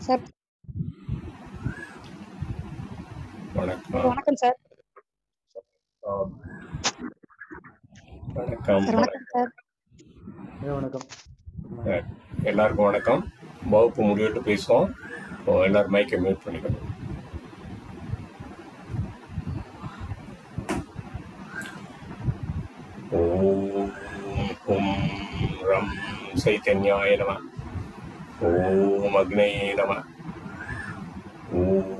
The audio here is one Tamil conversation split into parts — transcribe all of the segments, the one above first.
சார் வணக்கம். வணக்கம் சார். வணக்கம். சார் வணக்கம் சார். வணக்கம். எல்லாருக்கும் வணக்கம். வகுப்பு முடிவிட்டு பேசுவோம். எல்லாரும் மைக்கை மியூட் பண்ணிக்கணும். ஓம் ஹும் ரம் சைதன்யாய நம. ஓம் அக்னயே நம. ஓம்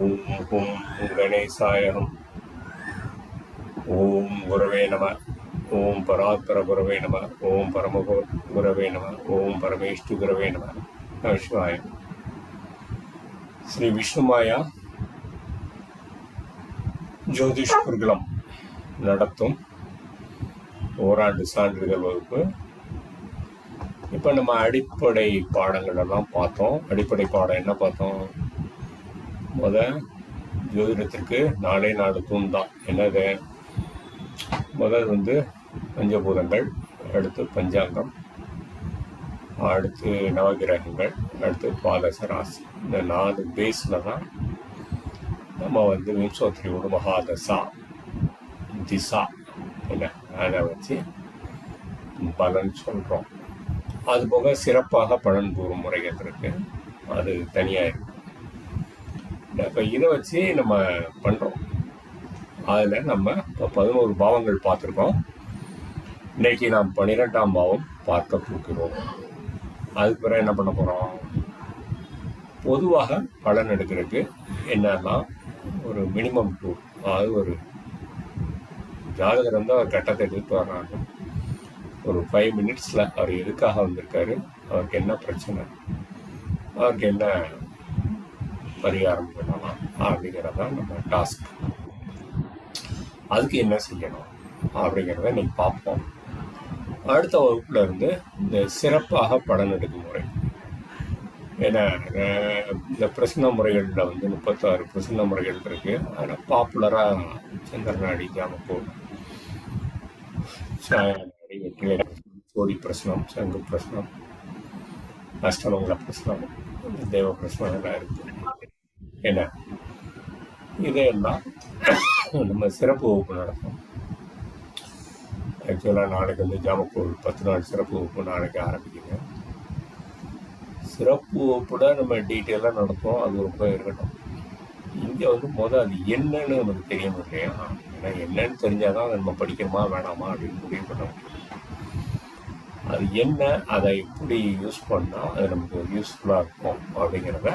ஹும் கணேசாயம். ஓம் குரவே நம. ஓம் பராத்பர குரவே நம. ஓம் பரமகோ குரவே நம. ஓம் பரமேஷ்டு குரவே நம. நமசிவாய. ஸ்ரீ விஷ்ணுமாயா ஜோதிஷ் குருகுலம் நடத்தும் ஓராண்டு சான்றிதழ் வகுப்பு. இப்போ நம்ம அடிப்படை பாடங்கள் எல்லாம் பார்த்தோம். அடிப்படை பாடம் என்ன பார்த்தோம்? ஜோதிடத்திற்கு நாளே நாடு தூண் தான். என்னது? முதல் பஞ்சபூதங்கள், அடுத்து பஞ்சாங்கம், அடுத்து நவகிரகங்கள், அடுத்து துவாதச ராசி. இந்த 4 பேஸில் தான் நம்ம விம்சோத்ரியோட மகாதசா திசா என்ன அதை வச்சு பலன் சொல்கிறோம். அதுபோக சிறப்பாக பலன் கூறும் முறைகள் இருக்கு, அது தனியாக இருக்கு. இப்போ இதை வச்சு நம்ம பண்ணுறோம். அதில் நம்ம இப்போ 11 பாவங்கள் பார்த்துருக்கோம். இன்னைக்கு நாம் 12ஆம் பாவம் பார்க்க போகிறோம். அதுக்கு பிறகு என்ன பண்ண போகிறோம்? பொதுவாக பலன் எடுக்கிறதுக்கு என்னன்னா ஒரு மினிமம் டூல், அதாவது ஒரு ஜாதகர் ஒரு கட்டத்தை எடுத்து வர்றாங்க. ஒரு 5 மினிட்ஸில் அவர் எதுக்காக வந்திருக்காரு, அவருக்கு என்ன பிரச்சனை, அவருக்கு என்ன பரிகாரம் பண்ணலாம் அப்படிங்கிறதான் நம்ம டாஸ்க். அதுக்கு என்ன செய்யணும் அப்படிங்கிறத இன்னைக்கு பார்ப்போம். அடுத்த வகுப்புல இருந்து இந்த சிறப்பாக பலன் எடுக்கும் முறை. ஏன்னா இந்த பிரசன்ன முறைகளில் 36 பிரசன்ன முறைகள் இருக்கு. அதில் பாப்புலராக சந்திரநாடி, ஜாமக்கோள், சாயநாடி, வெற்றிலை பிரசனம், சோடி பிரசனம், சங்கு பிரசனம், அஷ்டமங்கல பிரசனம், தேவ பிரசனம் எல்லாம் இருக்கு. என்ன இதையெல்லாம் நம்ம சிறப்பு வகுப்பு நடக்கும். ஆக்சுவலாக நாளைக்கு ஜாமக்கோள் 10 நாள் சிறப்பு வகுப்பு நாளைக்கு ஆரம்பிக்குங்க. சிறப்பு வகுப்புட நம்ம டீட்டெயிலாக நடத்துவோம். அது ரொம்ப இருக்கட்டும். இங்கே அது என்னன்னு நமக்கு தெரியணும் இல்லையா? ஏன்னா என்னன்னு தெரிஞ்சாதான் அதை நம்ம படிக்கணுமா வேணாமா அப்படின்னு முடிவு பண்ண முடியும். அது என்ன, அதை எப்படி யூஸ் பண்ணால் அது நமக்கு யூஸ்ஃபுல்லாக இருக்கும் அப்படிங்கிறத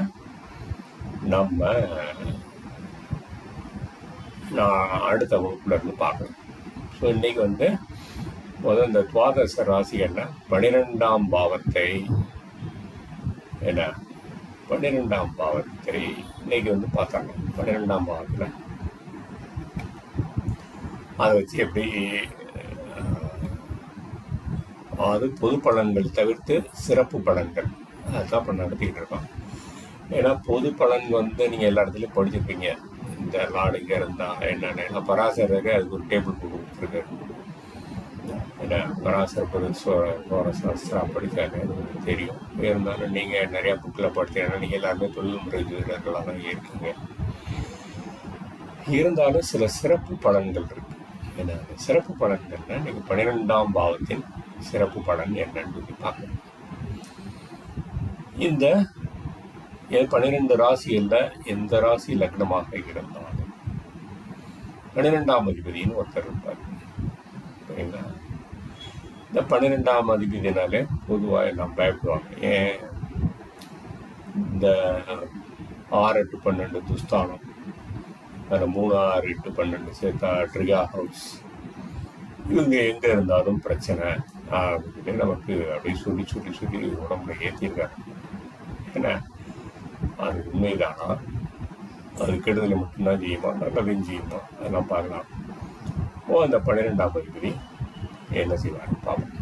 நம்ம நான் அடுத்த வகுப்புல இருந்து பார்க்கணும். ஸோ இன்னைக்கு இந்த துவாதச ராசிகளில் 12ஆம் பாவத்தை 12ஆம் பாவத்தை இன்னைக்கு பார்த்தாங்க. 12ஆம் பாவத்தில் அதை வச்சு எப்படி அது பொது பலன்கள் தவிர்த்து சிறப்பு பலன்கள் அதுதான் இப்போ நடத்திக்கிட்டு இருக்கோம். ஏன்னா பொது பலன் நீங்கள் எல்லா இடத்துலையும் படிச்சிருப்பீங்க. இந்த லாடுங்க இருந்தால் என்னென்ன பராசரருக்கு அதுக்கு ஒரு டேபிள் கொடுத்துருக்கு. ஏன்னா பராசர சோரசாஸ்திரா படித்தாங்க, அது தெரியும். இருந்தாலும் நீங்கள் நிறையா புக்கில் படித்தீங்கன்னா நீங்கள் எல்லாருமே தொழில்முறை ஜோதிடர்களாக தான் இருக்கீங்க. இருந்தாலும் சில சிறப்பு பலன்கள் இருக்கு. ஏன்னா சிறப்பு பலன்கள்னா நீங்கள் 12ஆம் பாவத்தின் சிறப்பு பலன் என்னன்னு சொல்லி பார்க்கணும். இந்த 12 ராசியில் எந்த ராசி லக்னமாக இருந்தாலும் 12ஆம் அதிபதினு ஒருத்தர் இருப்பார். சரிங்களா? இந்த 12ஆம் அதிபதினாலே பொதுவாக எல்லாம் பயப்படுவாங்க. ஏன்? இந்த 6, 8, 12 துஸ்தானம், அதில் 3, 6, 8, 12 சேர்த்தா ட்ரிகா ஹவுஸ், இவங்க எங்கே இருந்தாலும் பிரச்சனை அப்படின்னு நமக்கு அப்படியே சொல்லி உடம்புல ஏற்றிருக்காங்க. ஏன்னா அது உண்மைதானா, அது கெடுதலை மட்டும்தான் செய்யுமா, நல்லதையும் செய்யுமா, அதெல்லாம் பார்க்கலாம். அந்த 12ஆம் அதிபதி என்ன செய்வார் பார்ப்போம்.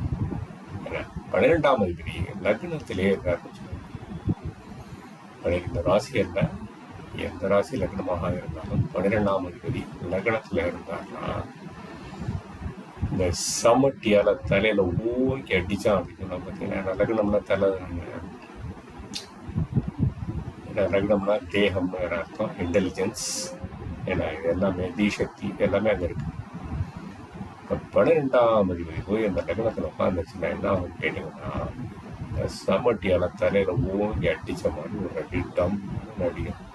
ஏன்னா 12ஆம் அதிபதி லக்னத்திலேயே இருக்காருன்னு சொல்லுவாங்க. 12 ராசியில் எந்த ராசி லக்னமாக இருந்தாலும் 12ஆம் அதிபதி லக்னத்தில் இருந்தார்னா இந்த சமட்டியால் தலையில் ஓங்கி அடித்தான் அப்படின்னு பார்த்தீங்கன்னா லக்னம்னா தலை லக்னம்னா தேகம்னு அர்த்தம், இன்டெலிஜென்ஸ். ஏன்னா இது எல்லாமே தீசக்தி எல்லாமே அங்கே இருக்குது. இப்போ 12ஆம் அதிபதி போய் அந்த லக்னத்தில் உட்காந்துச்சுன்னா என்ன ஆகும் கேட்டிங்கன்னா, சமட்டியால் தலையில் ஓங்கி அடித்த மாதிரி ஒரு அடி டம்னு அடிக்கும்.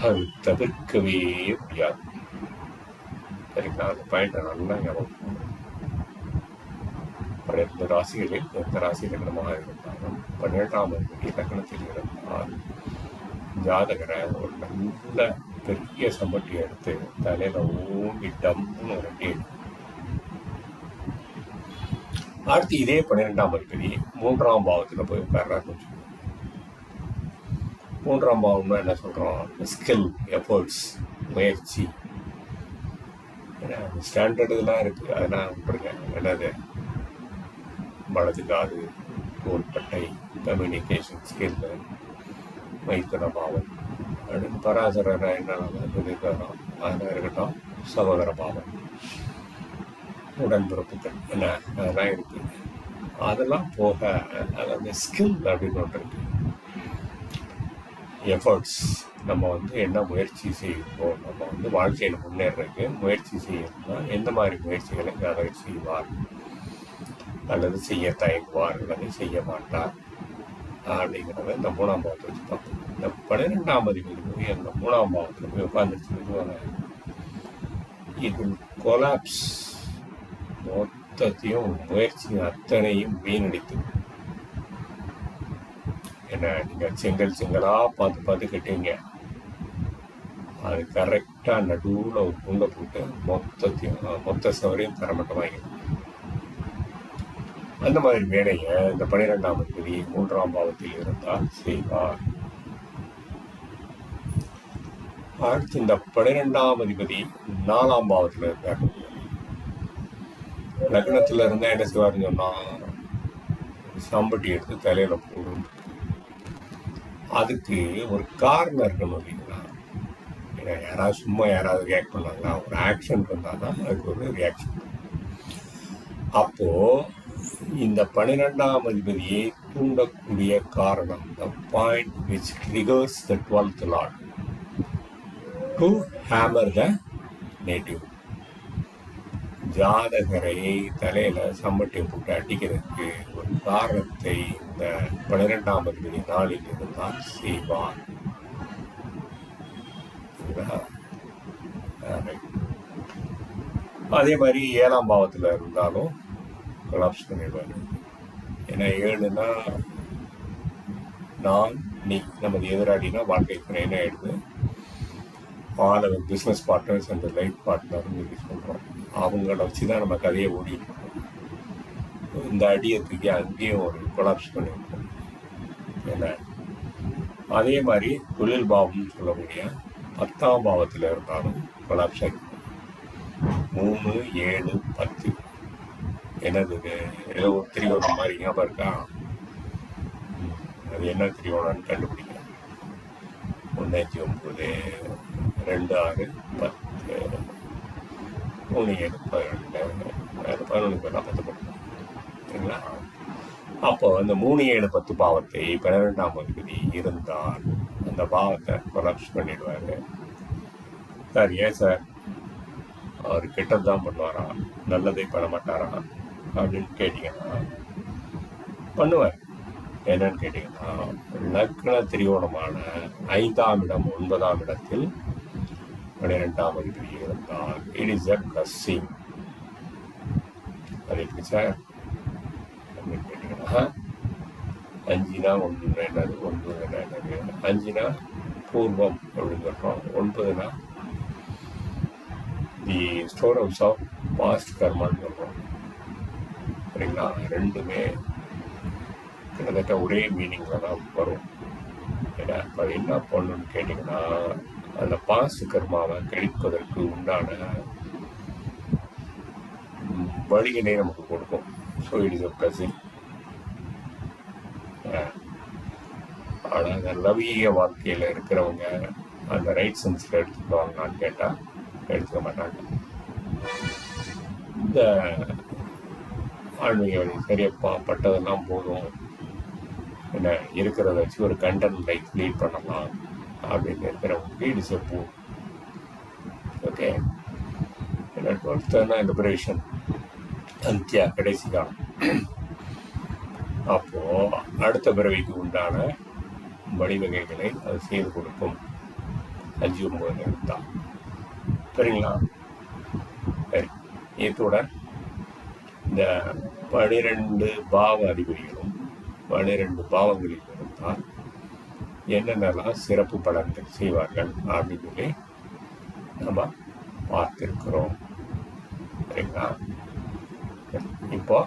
அது தவிர்க்கவே முடியாது. சரிங்களா? அந்த பாயிண்ட்டை நல்லா ஞாபகம். 12 ராசிகளில் எந்த ராசி லக்னமாக இருந்தாலும் 12ஆம் அதிபதி லக்னத்தில் இருந்தால் ஜாதகரை ஒரு நல்ல பெரிய சம்பட்டி எடுத்து தலையில ஓங்கி டம்னு ஒரு அடி. அடுத்து இதே 12ஆம் அதிபதி 3ஆம் பாவத்தில் போய் உட்கார்றாருன்னு வச்சுக்கோங்க. 3ஆம் பாவம்னா என்ன சொல்கிறோம்? ஸ்கில், எஃபர்ட்ஸ், முயற்சி. ஏன்னா ஸ்டாண்டர்டு இதெல்லாம் இருக்குது, அதெல்லாம் விட்டுருங்க. என்னது வலது காது, தோள்பட்டை, கம்யூனிகேஷன் ஸ்கில், மைத்தன பாவம். அடுத்து பராசரர் என்ன சொல்லியிருக்கிறோம், அதெல்லாம் இருக்கட்டும். சகோதர பாவம், உடன்பிறப்புகள் என்ன அதெல்லாம் இருக்குது. அதெல்லாம் போக அந்த ஸ்கில் அப்படின்னு ஒன்று இருக்கு. எஃபர்ட்ஸ், நம்ம என்ன முயற்சி செய்வோம், நம்ம வாழ்க்கையில் முன்னேறதுக்கு முயற்சி செய்யணும்னா எந்த மாதிரி முயற்சிகளை அவர் செய்வார், அல்லது செய்ய தயங்குவார், அல்லது செய்ய மாட்டார் அப்படிங்கிறத இந்த 3ஆம் பாவத்தை வச்சு பார்ப்போம். இந்த 12ஆம் அதிபதி போய் அந்த 3ஆம் பாவத்தில் போய் உட்காந்துருச்சு, இது கொலாப்ஸ், மொத்தத்தையும் முயற்சி அத்தனையும் வீணடித்து. என்ன நீங்கள் செங்கலாக பார்த்து கட்டுவீங்க, அது கரெக்டாக நடுவில் ஒரு குண்டை போட்டு மொத்த சவரையும் தரமட்டமாகி. அந்த மாதிரி வேலையை இந்த 12ஆம் அதிபதி 3ஆம் பாவத்தில் இருந்தால் செய்வார். அடுத்து இந்த 12ஆம் அதிபதி 4ஆம் பாவத்தில் இருந்தார். லக்னத்தில் இருந்தால் என்ன செய்வார்னு சொன்னால், சம்பட்டி எடுத்து தலையில் போடும். அதுக்கு ஒரு காரணம் இருக்கணும் இல்லைங்களா? ஏன்னா யாராவது சும்மா ரியாக்ட் பண்ணாங்களா, ஒரு ஆக்ஷன் இருந்தால் தான் அதுக்கு ஒரு ரியாக்ஷன். அப்போது இந்த 12ஆம் அதிபதியை தூண்டக்கூடிய காரணம், the point which triggers the 12th lord to hammer the native. ஜாதகரை தலையில சம்பட்டி போட்டு அடிக்கிறதுக்கு ஒரு காரணத்தை இந்த 12ஆம் அதிபதி நாளில் இருந்தால் செய்வார். அதே மாதிரி 7ஆம் பாவத்தில் இருந்தாலும் கொலாப்ஸ் பண்ணிடுவாரு. ஏன்னா 7னா நான், நீ, நமது எதிராளினா வாழ்க்கை துணைன்னு ஆயிடுது. All our business partners and life பார்ட்னர்னு சொல்கிறோம். அவங்கள வச்சு தான் நம்ம கதையை ஓடிட்டு இருக்கோம். இந்த அடியை தூக்கி அங்கேயும் ஒரு கொலாப்ஸ் பண்ணியிருக்கோம். ஏன்னா அதே மாதிரி தொழில் பாவம்னு சொல்லக்கூடிய 10ஆம் பாவத்தில் இருந்தாலும் கொலாப்ஸ் ஆகி 3, 7, 10. என்னது ஏதோ ஒரு திரிகோணம் மாதிரி ஞாபகம் இருக்கா? அது என்ன திரிகோணம்னு கண்டுபிடிக்க. 1, 5, 9, 2, 6, 10, 3, 7, 12, 11, 10 சரிங்களா? அப்போ அந்த 3, 7, 10 பாவத்தை 12ஆம் அதிபதி இருந்தால் அந்த பாவத்தை கொலாப்ஸ் பண்ணிடுவாரு. சார் ஏன் சார் அவர் கெட்டது தான் பண்ணுவாரா, நல்லதை பண்ண மாட்டாரா அப்படின்னு கேட்டிங்கன்னா பண்ணுவார். என்னன்னு கேட்டிங்கன்னா, லக்ன திரிகோணமான 5ஆம் இடம் 9ஆம் இடத்தில் 12ஆம் அதிபதி இருந்தால் இட் இஸ் அ பிளஸ்ஸிங். அது எப்படி சார் அப்படின்னு கேட்டிங்கன்னா, 5னா 1 என்னது, 9னா என்னது, 5னா பூர்வம் அப்படின்னு சொல்கிறோம், 9னா the storehouse of past கர்மான்னு சொல்கிறோம். சரிங்களா? ரெண்டுமே கிட்டத்தட்ட ஒரே மீனிங்கில் தான் வரும். ஏன்னா இப்போ என்ன பண்ணணும்னு கேட்டிங்கன்னா, அந்த பாஸ்ட் கர்மாவை கழிப்பதற்கு உண்டான வழிகளை நமக்கு கொடுக்கும். So it is a blessing. ஆனால் அந்த லௌகீக வாழ்க்கையில் இருக்கிறவங்க அந்த ரைட் சென்ஸில் எடுத்துக்குவாங்களான்னு கேட்டால் எடுத்துக்க மாட்டாங்க. இந்த ஆன்மீக வழி சரியப்பா பட்டதெல்லாம் போதும், என்ன இருக்கிறத வச்சு ஒரு கண்டென்ட் லைஃப் லீட் பண்ணலாம் அப்படின்னு இருக்கிறவங்களுக்கு இட் இஸ் எ பூ. ஓகே, என்ன 12th லிபரேஷன் அந்தியா கடைசி காலம். அப்போ அடுத்த பிறவிக்கு உண்டான வழிவகைகளை அது செய்து கொடுக்கும் 5-9 தான். சரிங்களா? சரி, இத்துடன் இந்த 12 பாவ அதிபதிகளும் 12 பாவங்களில் இருந்தால் என்னென்னலாம் சிறப்பு பலன்கள் செய்வார்கள் அப்படின்னு சொல்லி நம்ம பார்த்திருக்கிறோம். சரிங்களா? இப்போ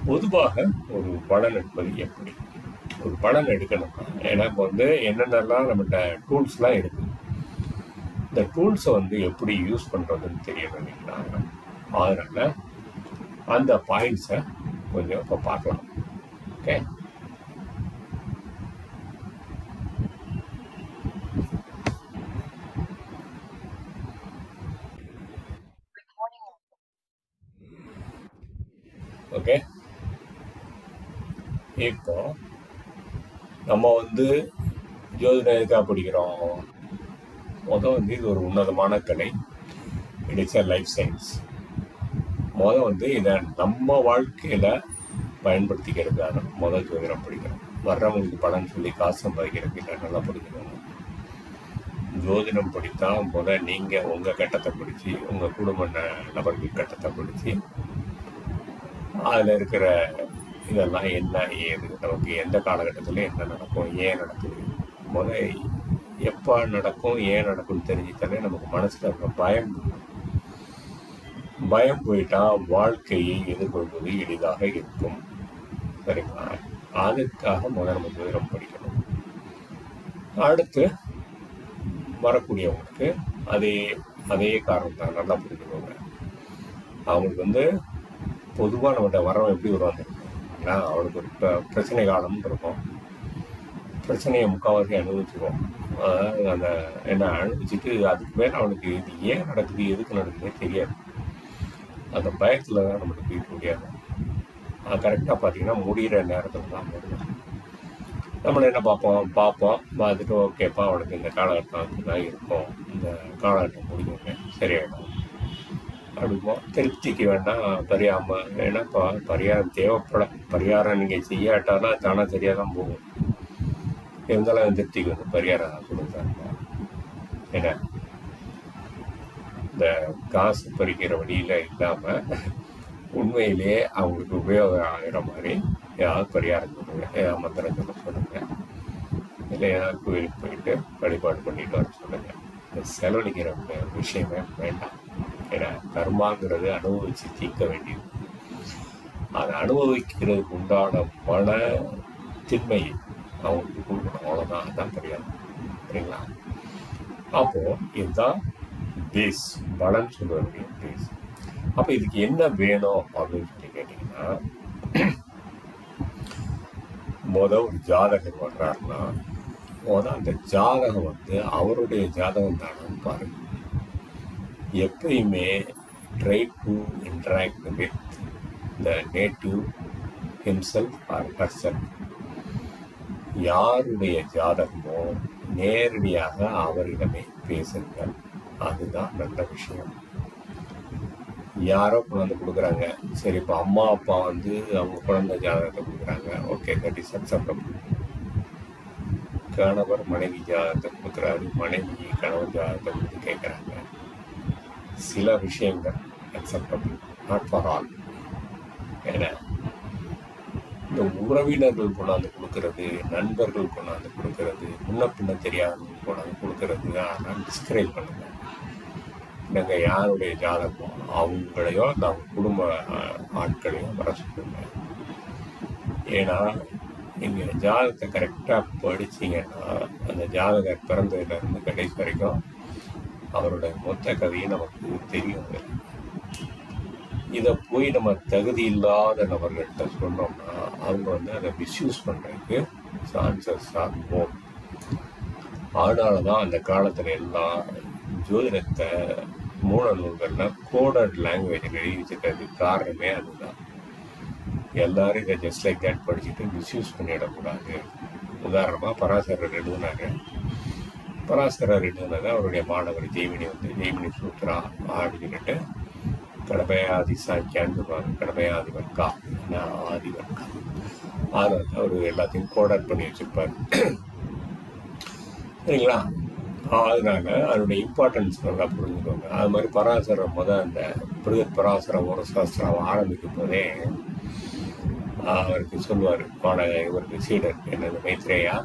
பொதுவாக ஒரு பலன் எடுப்பது எப்படி, ஒரு பலன் எடுக்கணும்னா, ஏன்னா இப்போ என்னென்னலாம் நம்மகிட்ட டூல்ஸ்லாம் இருக்குது, இந்த டூல்ஸை எப்படி யூஸ் பண்ணுறதுன்னு தெரியணும் இல்லைங்களா? அதனால் அந்த பாயிண்ட்ஸை கொஞ்சம் இப்போ பார்க்கலாம். Okay, okay. இப்போ நம்ம ஜோதிடம் எதுக்காக படிக்கிறோம்? இது ஒரு உன்னதமான கலை. It is a life science. இதை நம்ம வாழ்க்கையில் பயன்படுத்திக்கிறதுக்காக ஜோதிடம் படிக்கிறோம். வர்றவங்களுக்கு பலன் சொல்லி காசு சம்பாதிக்கிறதுக்கு இல்லை, நல்லா படிக்கணும். ஜோதிடம் படித்தா நீங்கள் உங்கள் கட்டத்தை படித்து, உங்கள் குடும்ப நபர்கள் கட்டத்தை படித்து, அதில் இருக்கிற இதெல்லாம் என்ன ஏது, நமக்கு எந்த காலகட்டத்தில் என்ன நடக்கும், ஏன் நடக்குது, எப்போ நடக்கும், ஏன் நடக்கும்னு தெரிஞ்சுத்தாலே நமக்கு மனசில் இருக்கிற பயம் போயிட்டா வாழ்க்கையை எதிர்கொள்வது எளிதாக இருக்கும். சரிங்களா? அதுக்காக நம்ம ஜோதிடம் படிக்கணும். அடுத்து வரக்கூடியவங்களுக்கு அதே காரணம் தான், நல்லா புரிஞ்சுக்கோங்க. அவங்களுக்கு பொதுவாக நம்மகிட்ட வரவன் எப்படி வருவாங்க, அவனுக்கு ஒரு பிரச்சனை காலம்னு இருக்கும். பிரச்சனையை முக்கால்வாசி அனுபவிச்சுருவோம். அந்த அனுபவிச்சுட்டு அதுக்கு மேலே அவனுக்கு இது ஏன் நடக்குது, எதுக்கு நடக்குதுன்னே தெரியாது. அந்த பயத்தில் தான் நம்மளுக்கு போயிட்டு முடியாது. கரெக்டாக பார்த்தீங்கன்னா முடிகிற நேரத்தில் தான் முடியும். நம்மளை என்ன பார்த்துட்டு ஓகேப்பா அவனுக்கு இந்த காலகட்டம் தான் இருக்கும், இந்த காலகட்டம் முடிஞ்சோடனே சரியாயிடும் அப்படிப்போம். திருப்திக்கு வேண்டாம் பரியாமல், ஏன்னாப்பா பரிகாரம் பரிகாரம் நீங்கள் செய்யாட்டாலும் தானே சரியாக தான் போகும். இருந்தாலும் திருப்திக்கு பரிகாரம் கொடுத்தாங்க. ஏன்னா இந்த காசு பறிக்கிற வழியில் இல்லாமல் உண்மையிலே அவங்களுக்கு உபயோகம் ஆகிற மாதிரி ஏதாவது பரிகாரம் சொல்லுங்க, ஏதாவது மந்திரம் சொல்லுங்க, இல்லை ஏதாவது கோயிலுக்கு போயிட்டு வழிபாடு பண்ணிட்டு வர சொல்லுங்க. இந்த செலவழிக்கிற விஷயமே வேண்டாம். ஏன்னா கர்மாங்கிறது அனுபவித்து தீர்க்க வேண்டியது. அதை அனுபவிக்கிறதுக்கு உண்டான மன திண்மையை அவங்களுக்கு கொடுக்கணும், அவ்வளோதான். அதுதான் பரிகாரம். சரிங்களா? அப்போது இதுதான் பேஸ், பலன் சொல்லுவதற்குரிய பேஸ். அப்போ இதுக்கு என்ன வேணும் அப்படின்னு சொல்லி கேட்டிங்கன்னா, ஒரு ஜாதகர் வர்றாருன்னா அந்த ஜாதகம் அவருடைய ஜாதகம் தானு பாருங்க. எப்பயுமே try to interact with the native himself or herself. யாருடைய ஜாதகமோ நேரடியாக அவரிடமே பேசுங்கள், அதுதான் நல்ல விஷயம். யாரோ கொண்டாந்து கொடுக்குறாங்க, சரி இப்போ அம்மா அப்பா அவங்க குழந்தை ஜாதகத்தை கொடுக்குறாங்க, ஓகே, தட் இஸ் அக்செப்டபிள். கணவர் மனைவி ஜாதகத்தை கொடுக்குறாரு, மனைவி கணவர் ஜாதகத்தை கொடுத்து கேட்குறாங்க. சில விஷயங்கள் அக்செப்டபிள், நாட் ஃபார் ஆல். ஏன்னா இந்த உறவினர்கள் கொண்டாந்து கொடுக்கறது, நண்பர்கள் கொண்டாந்து கொடுக்கறது, முன்ன பின்ன தெரியாதவங்க கொண்டாந்து கொடுக்கறது, அதெல்லாம் டிஸ்கரேஜ் பண்ணுங்க. நாங்கள் யாருடைய ஜாதகம் அவங்களையோ அவங்க குடும்ப ஆட்களையும் வர சொல்லுங்க. ஏன்னா நீங்கள் ஜாதகத்தை கரெக்டாக படிச்சிங்கன்னா அந்த ஜாதகர் பிறந்ததுலேருந்து கடைசி வரைக்கும் அவருடைய மொத்த கதையை நமக்கு தெரியும். இதை போய் நம்ம தகுதி இல்லாத நபர்கள்ட்ட சொன்னோம்னா அவங்க அதை மிஸ்யூஸ் பண்ணுறதுக்கு சான்சஸ் ஆர் மோர். அதனால தான் அந்த காலத்தில் எல்லாம் ஜோதிடத்தை மூல நூல்களில் கோடட் லாங்குவேஜில் எழுதி வச்சுக்கிறதுக்கு காரணமே அதுதான். எல்லாரும் இதை ஜஸ்ட் லைக் தட் படிச்சுட்டு மிஸ்யூஸ் பண்ணிடக்கூடாது. உதாரணமாக பராசரர் எழுதுனாரு. பராசரர் எழுதுனதை அவருடைய மாணவர் ஜெய்மினி ஜெய்மினி சூத்ரா அப்படின்ட்டு கடமையாதி சாக்கியான்னு சொல்லுவாங்க. கடமையாதி வர்க்கா ஆதி வர்க்கா அதை வந்து அவர் எல்லாத்தையும் கோடர் பண்ணி வச்சிருப்பார். சரிங்களா? அதனால அதனுடைய இம்பார்ட்டன்ஸ் நல்லா புரிஞ்சுக்கோங்க. அது மாதிரி பராசரம் அந்த பிருகத் பராசரம் ஒரு சாஸ்திரம் ஆரம்பிக்கும் போதே அவருக்கு சொல்லுவார், இவருக்கு சீடர் என்னது மைத்ரேயா,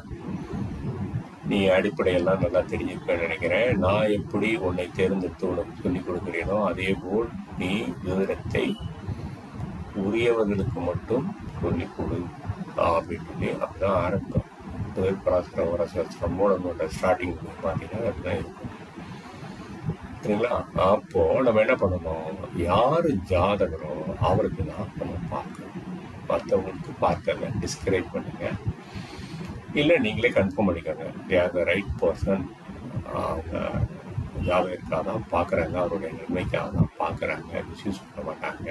நீ அடிப்படையெல்லாம் நல்லா தெரிஞ்சுப்பேன்னு நினைக்கிறேன். நான் எப்படி உன்னை தேர்ந்தெடுத்து உனக்கு சொல்லிக் கொடுக்குறேனோ அதே போல் நீ விவரத்தை உரியவர்களுக்கு மட்டும் சொல்லிக் கொடு அப்படின்னு சொல்லி அப்படிதான் ஆரம்பிக்கும். பராசரம் ஒரு சாஸ்திரம் மூலமோட ஸ்டார்டிங் பார்த்தீங்கன்னா அப்படிதான் இருக்கும். சரிங்களா? அப்போ நம்ம என்ன பண்ணணும், யாரு ஜாதகரோ அவருக்கு தான் நம்ம பார்க்கணும். மற்றவங்களுக்கு பார்க்கல டிஸ்கரேஜ் பண்ணுங்க, இல்லை நீங்களே கன்ஃபார்ம் பண்ணிக்கோங்க தேர் த ரைட் பர்சன். அவங்க ஜாதகருக்காக தான் பார்க்குறாங்க, அவருடைய நன்மைக்காக தான் பார்க்குறாங்க, மிஸ்யூஸ் பண்ண மாட்டாங்க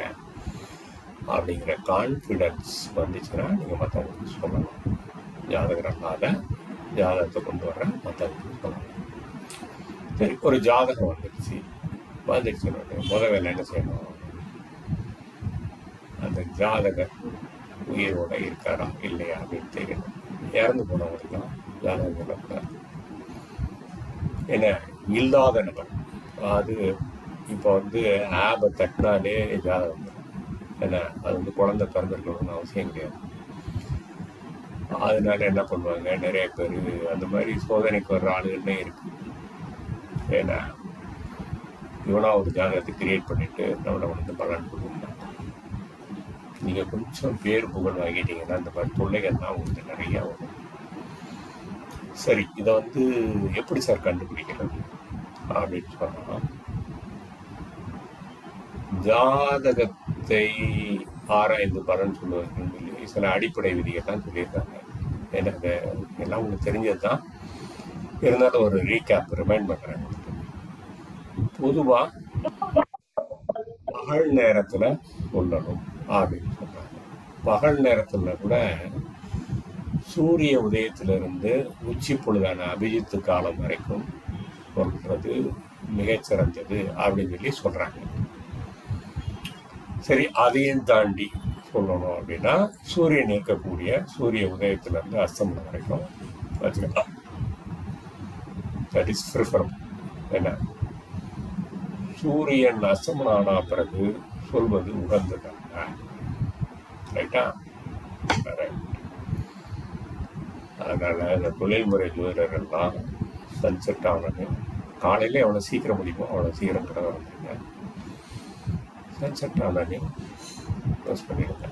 அப்படிங்கிற கான்ஃபிடென்ஸ் வந்துச்சுன்னா நீங்கள் மற்றவங்களுக்கு சொல்லலாம். ஜாதகராக ஜாதகத்தை கொண்டு வர மற்றவங்களுக்கு சொல்லலாம். சரி, ஒரு ஜாதகம் வந்துடுச்சுன்னு முதல் வேலை என்ன செய்யணும், அந்த ஜாதகர் உயிரோட இருக்காரா இல்லையா அப்படின்னு தெரியணும். இறந்து போனவங்களுக்குலாம் ஜாதகம் சொல்லக்கூடாது. ஏன்னா இல்லாத நபர் அது இப்போ ஆபை தட்டினாலே ஜாதகம் ஏன்னா அது குழந்தை பிறந்திருக்கணும்னு அவசியம் கிடையாது. அதனால என்ன பண்ணுவாங்க, நிறைய பேர் அந்த மாதிரி சோதனைக்கு வர்ற ஆளுகள்னே இருக்கு. ஏன்னா இவனா ஒரு ஜாதகத்தை கிரியேட் பண்ணிட்டு நம்மளை பலன் கொடுக்கணும். நீங்கள் கொஞ்சம் பேர் புகழ் வாங்கிட்டீங்கன்னா இந்த மாதிரி தொல்லைகள் தான் உங்களுக்கு நிறையா வரும். சரி, இதை எப்படி சார் கண்டுபிடிக்கிறது அப்படின்னு சொன்னால், ஜாதகத்தை ஆராய்ந்து பலன் சொல்லுவதுன்னு சொல்லி சில அடிப்படை விதிகள்லாம் சொல்லியிருக்காங்க. எனக்கு எல்லாம் உங்களுக்கு தெரிஞ்சது தான், இருந்தாலும் ஒரு ரீகேப் ரிமைண்ட் பண்ணுறேன். பொதுவாக பகல் நேரத்தில் சொல்லணும் அப்படின்னு சொல்றாங்க. பகல் நேரத்தில் கூட சூரிய உதயத்திலிருந்து உச்சி பொழுதான அபிஜித்து காலம் வரைக்கும் சொல்றது மிகச்சிறந்தது அப்படின்னு சொல்லி சொல்றாங்க. சரி, அதையும் தாண்டி சொல்லணும் அப்படின்னா சூரியன் இருக்கக்கூடிய சூரிய உதயத்திலிருந்து அஸ்தமனம் வரைக்கும் வச்சுக்கலாம். That is preferable. என்ன, சூரியன் அஸ்தமனம் ஆன பிறகு சொல்வது உகந்ததாக. ரைட்டா? அதனால இந்த தொழில்முறை ஜோதிடர்கள்லாம் சன்செட் ஆனது காலையில எவ்வளோ சீக்கிரம் முடியுமோ அவ்வளோ சீக்கிரம் கூட வந்துருங்க. சன்செட் ஆனே யூஸ் பண்ணிடுங்க.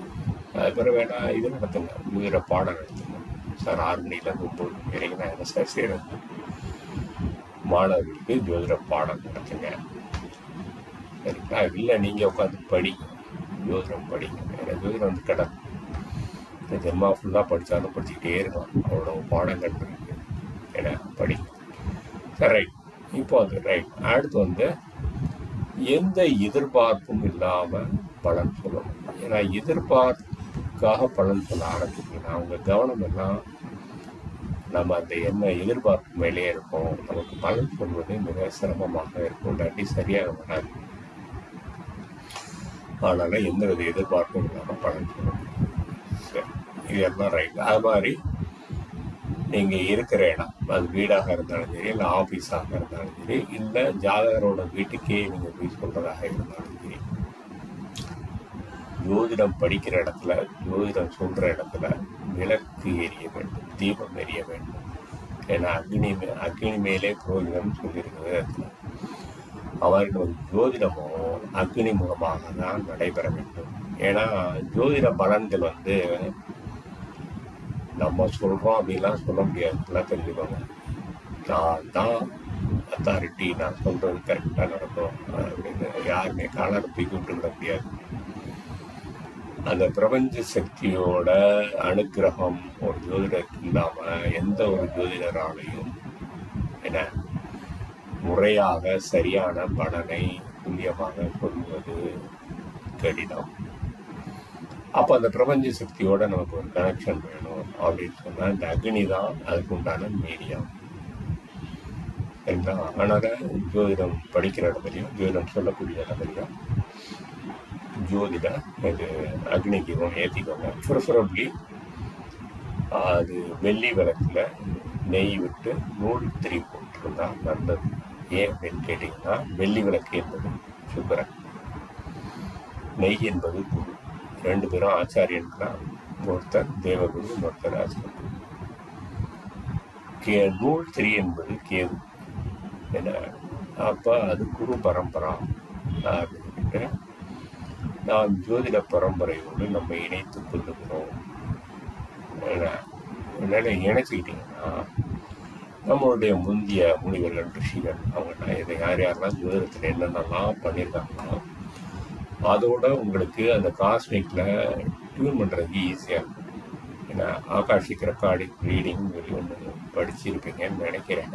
அது பிறகு வேணா இது நடத்துங்க, ஜோதிட பாடம் நடத்துங்க சார். 6 மணிலேருந்து 9 மணி வரைக்கும் நான் என்ன சார் செய்யறது, மாணவர்களுக்கு ஜோதிட பாடம் நடத்துங்க. சரிங்களா? இல்லை நீங்கள் உட்காந்து படிங்க, ஜோதிடம் படிங்க. ஏன்னா ஜோதிடம் கடை ஜென்மா ஃபுல்லாக படித்தாலும் படிச்சுக்கிட்டே இருக்கலாம், அவ்வளோ பாடங்கள் இருக்கு. ஏன்னா படிங்க. சரி, ரைட். இப்போ ரைட். அடுத்து எந்த எதிர்பார்ப்பும் இல்லாமல் பலன் சொல்லணும். ஏன்னா எதிர்பார்ப்புக்காக பலன் சொல்ல ஆரம்பிச்சிங்கன்னா அவங்க கவனம் எல்லாம் நம்ம அந்த என்ன எதிர்பார்ப்பு மேலே இருக்கும், நமக்கு பலன் சொல்வது மிக சிரமமாக இருக்கும், இல்லாட்டி சரியாக வராது. அதனால எந்த வித எதிர்பார்ப்பும் இல்லாமல் பலன் சொல்லணும். சரி, இதெல்லாம் ரைட். அது மாதிரி நீங்கள் இருக்கிற இடம், அது வீடாக இருந்தாலும் சரி, இல்லை ஆஃபீஸாக இருந்தாலும் சரி, இல்லை ஜாதகரோட வீட்டுக்கே நீங்கள் போய் சொல்கிறதாக இருந்தாலும் சரி, ஜோதிடம் படிக்கிற இடத்துல, ஜோதிடம் சொல்கிற இடத்துல விளக்கு எரிய வேண்டும், தீபம் எரிய வேண்டும். ஏன்னா அக்னி மேலே புரோகிதம் சொல்லியிருக்கிறது இடத்துல. அவர்கள் ஜோதிடமும் அக்னி மூலமாக தான் நடைபெற வேண்டும். ஏன்னா ஜோதிட பலன்கள் நம்ம சொல்கிறோம் அப்படின்லாம் சொல்ல முடியாது. எல்லாம் தெரிஞ்சுக்கோங்க, நான் தான் அத்தாரிட்டி, நான் சொல்கிறது கரெக்டாக நடக்கும் அப்படின்னு யாருமே காலரை தூக்கி விட்டுவிட முடியாது. அந்த பிரபஞ்ச சக்தியோட அனுக்கிரகம் ஒரு ஜோதிடருக்கு இல்லாமல் எந்த ஒரு ஜோதிடராலையும் என்ன முறையாக சரியான பலனை துல்லியமாக சொல்வது கடினம். அப்போ அந்த பிரபஞ்ச சக்தியோட நமக்கு ஒரு கனெக்ஷன் வேணும் அப்படின்னு சொன்னால் இந்த அக்னி தான் அதுக்கு உண்டான மீடியம். சரிங்களா? அதனால் ஜோதிடம் படிக்கிற இடத்துலையும் ஜோதிடம் சொல்லக்கூடிய இடத்துலையும் ஜோதிட இது அக்னி தீபம் ஏற்றிக்கோங்க. ப்ரிஃபரபிளி அது வெள்ளி விளக்கில் நெய் விட்டு நூல் திரி போட்டிருந்தா நல்லது. ஏன் அப்படின்னு கேட்டிங்கன்னா, வெள்ளி விளக்கு என்பது சுக்கரன், நெய் என்பது குரு. ரெண்டு பேரும் ஆச்சாரியன்களா, ஒருத்தர் தேவகுரு, ஒருத்தர் ஆச்சாரியன். நூல் திரி என்பது கேது. என்ன அப்போ அது குரு பரம்பரா அப்படின்ட்டு நாம் ஜோதிட பரம்பரையோடு நம்ம இணைத்து கொள்ளுகிறோம். என்னால் இணைச்சிக்கிட்டிங்கன்னா நம்மளுடைய முந்திய முனிவர்கள், ரிஷிகள், அவங்கெல்லாம் இதை யாரெல்லாம் ஜோதிடத்தில் என்னென்னலாம் பண்ணியிருக்காங்களோ அதோட உங்களுக்கு அந்த காஸ்மிக்கில் டியூன் பண்ணுறதுக்கு ஈஸியாக இருக்கும். ஏன்னா ஆகாஷிக் ரெக்கார்டிங் ரீடிங் சொல்லி ஒன்று படிச்சிருப்பீங்கன்னு நினைக்கிறேன்.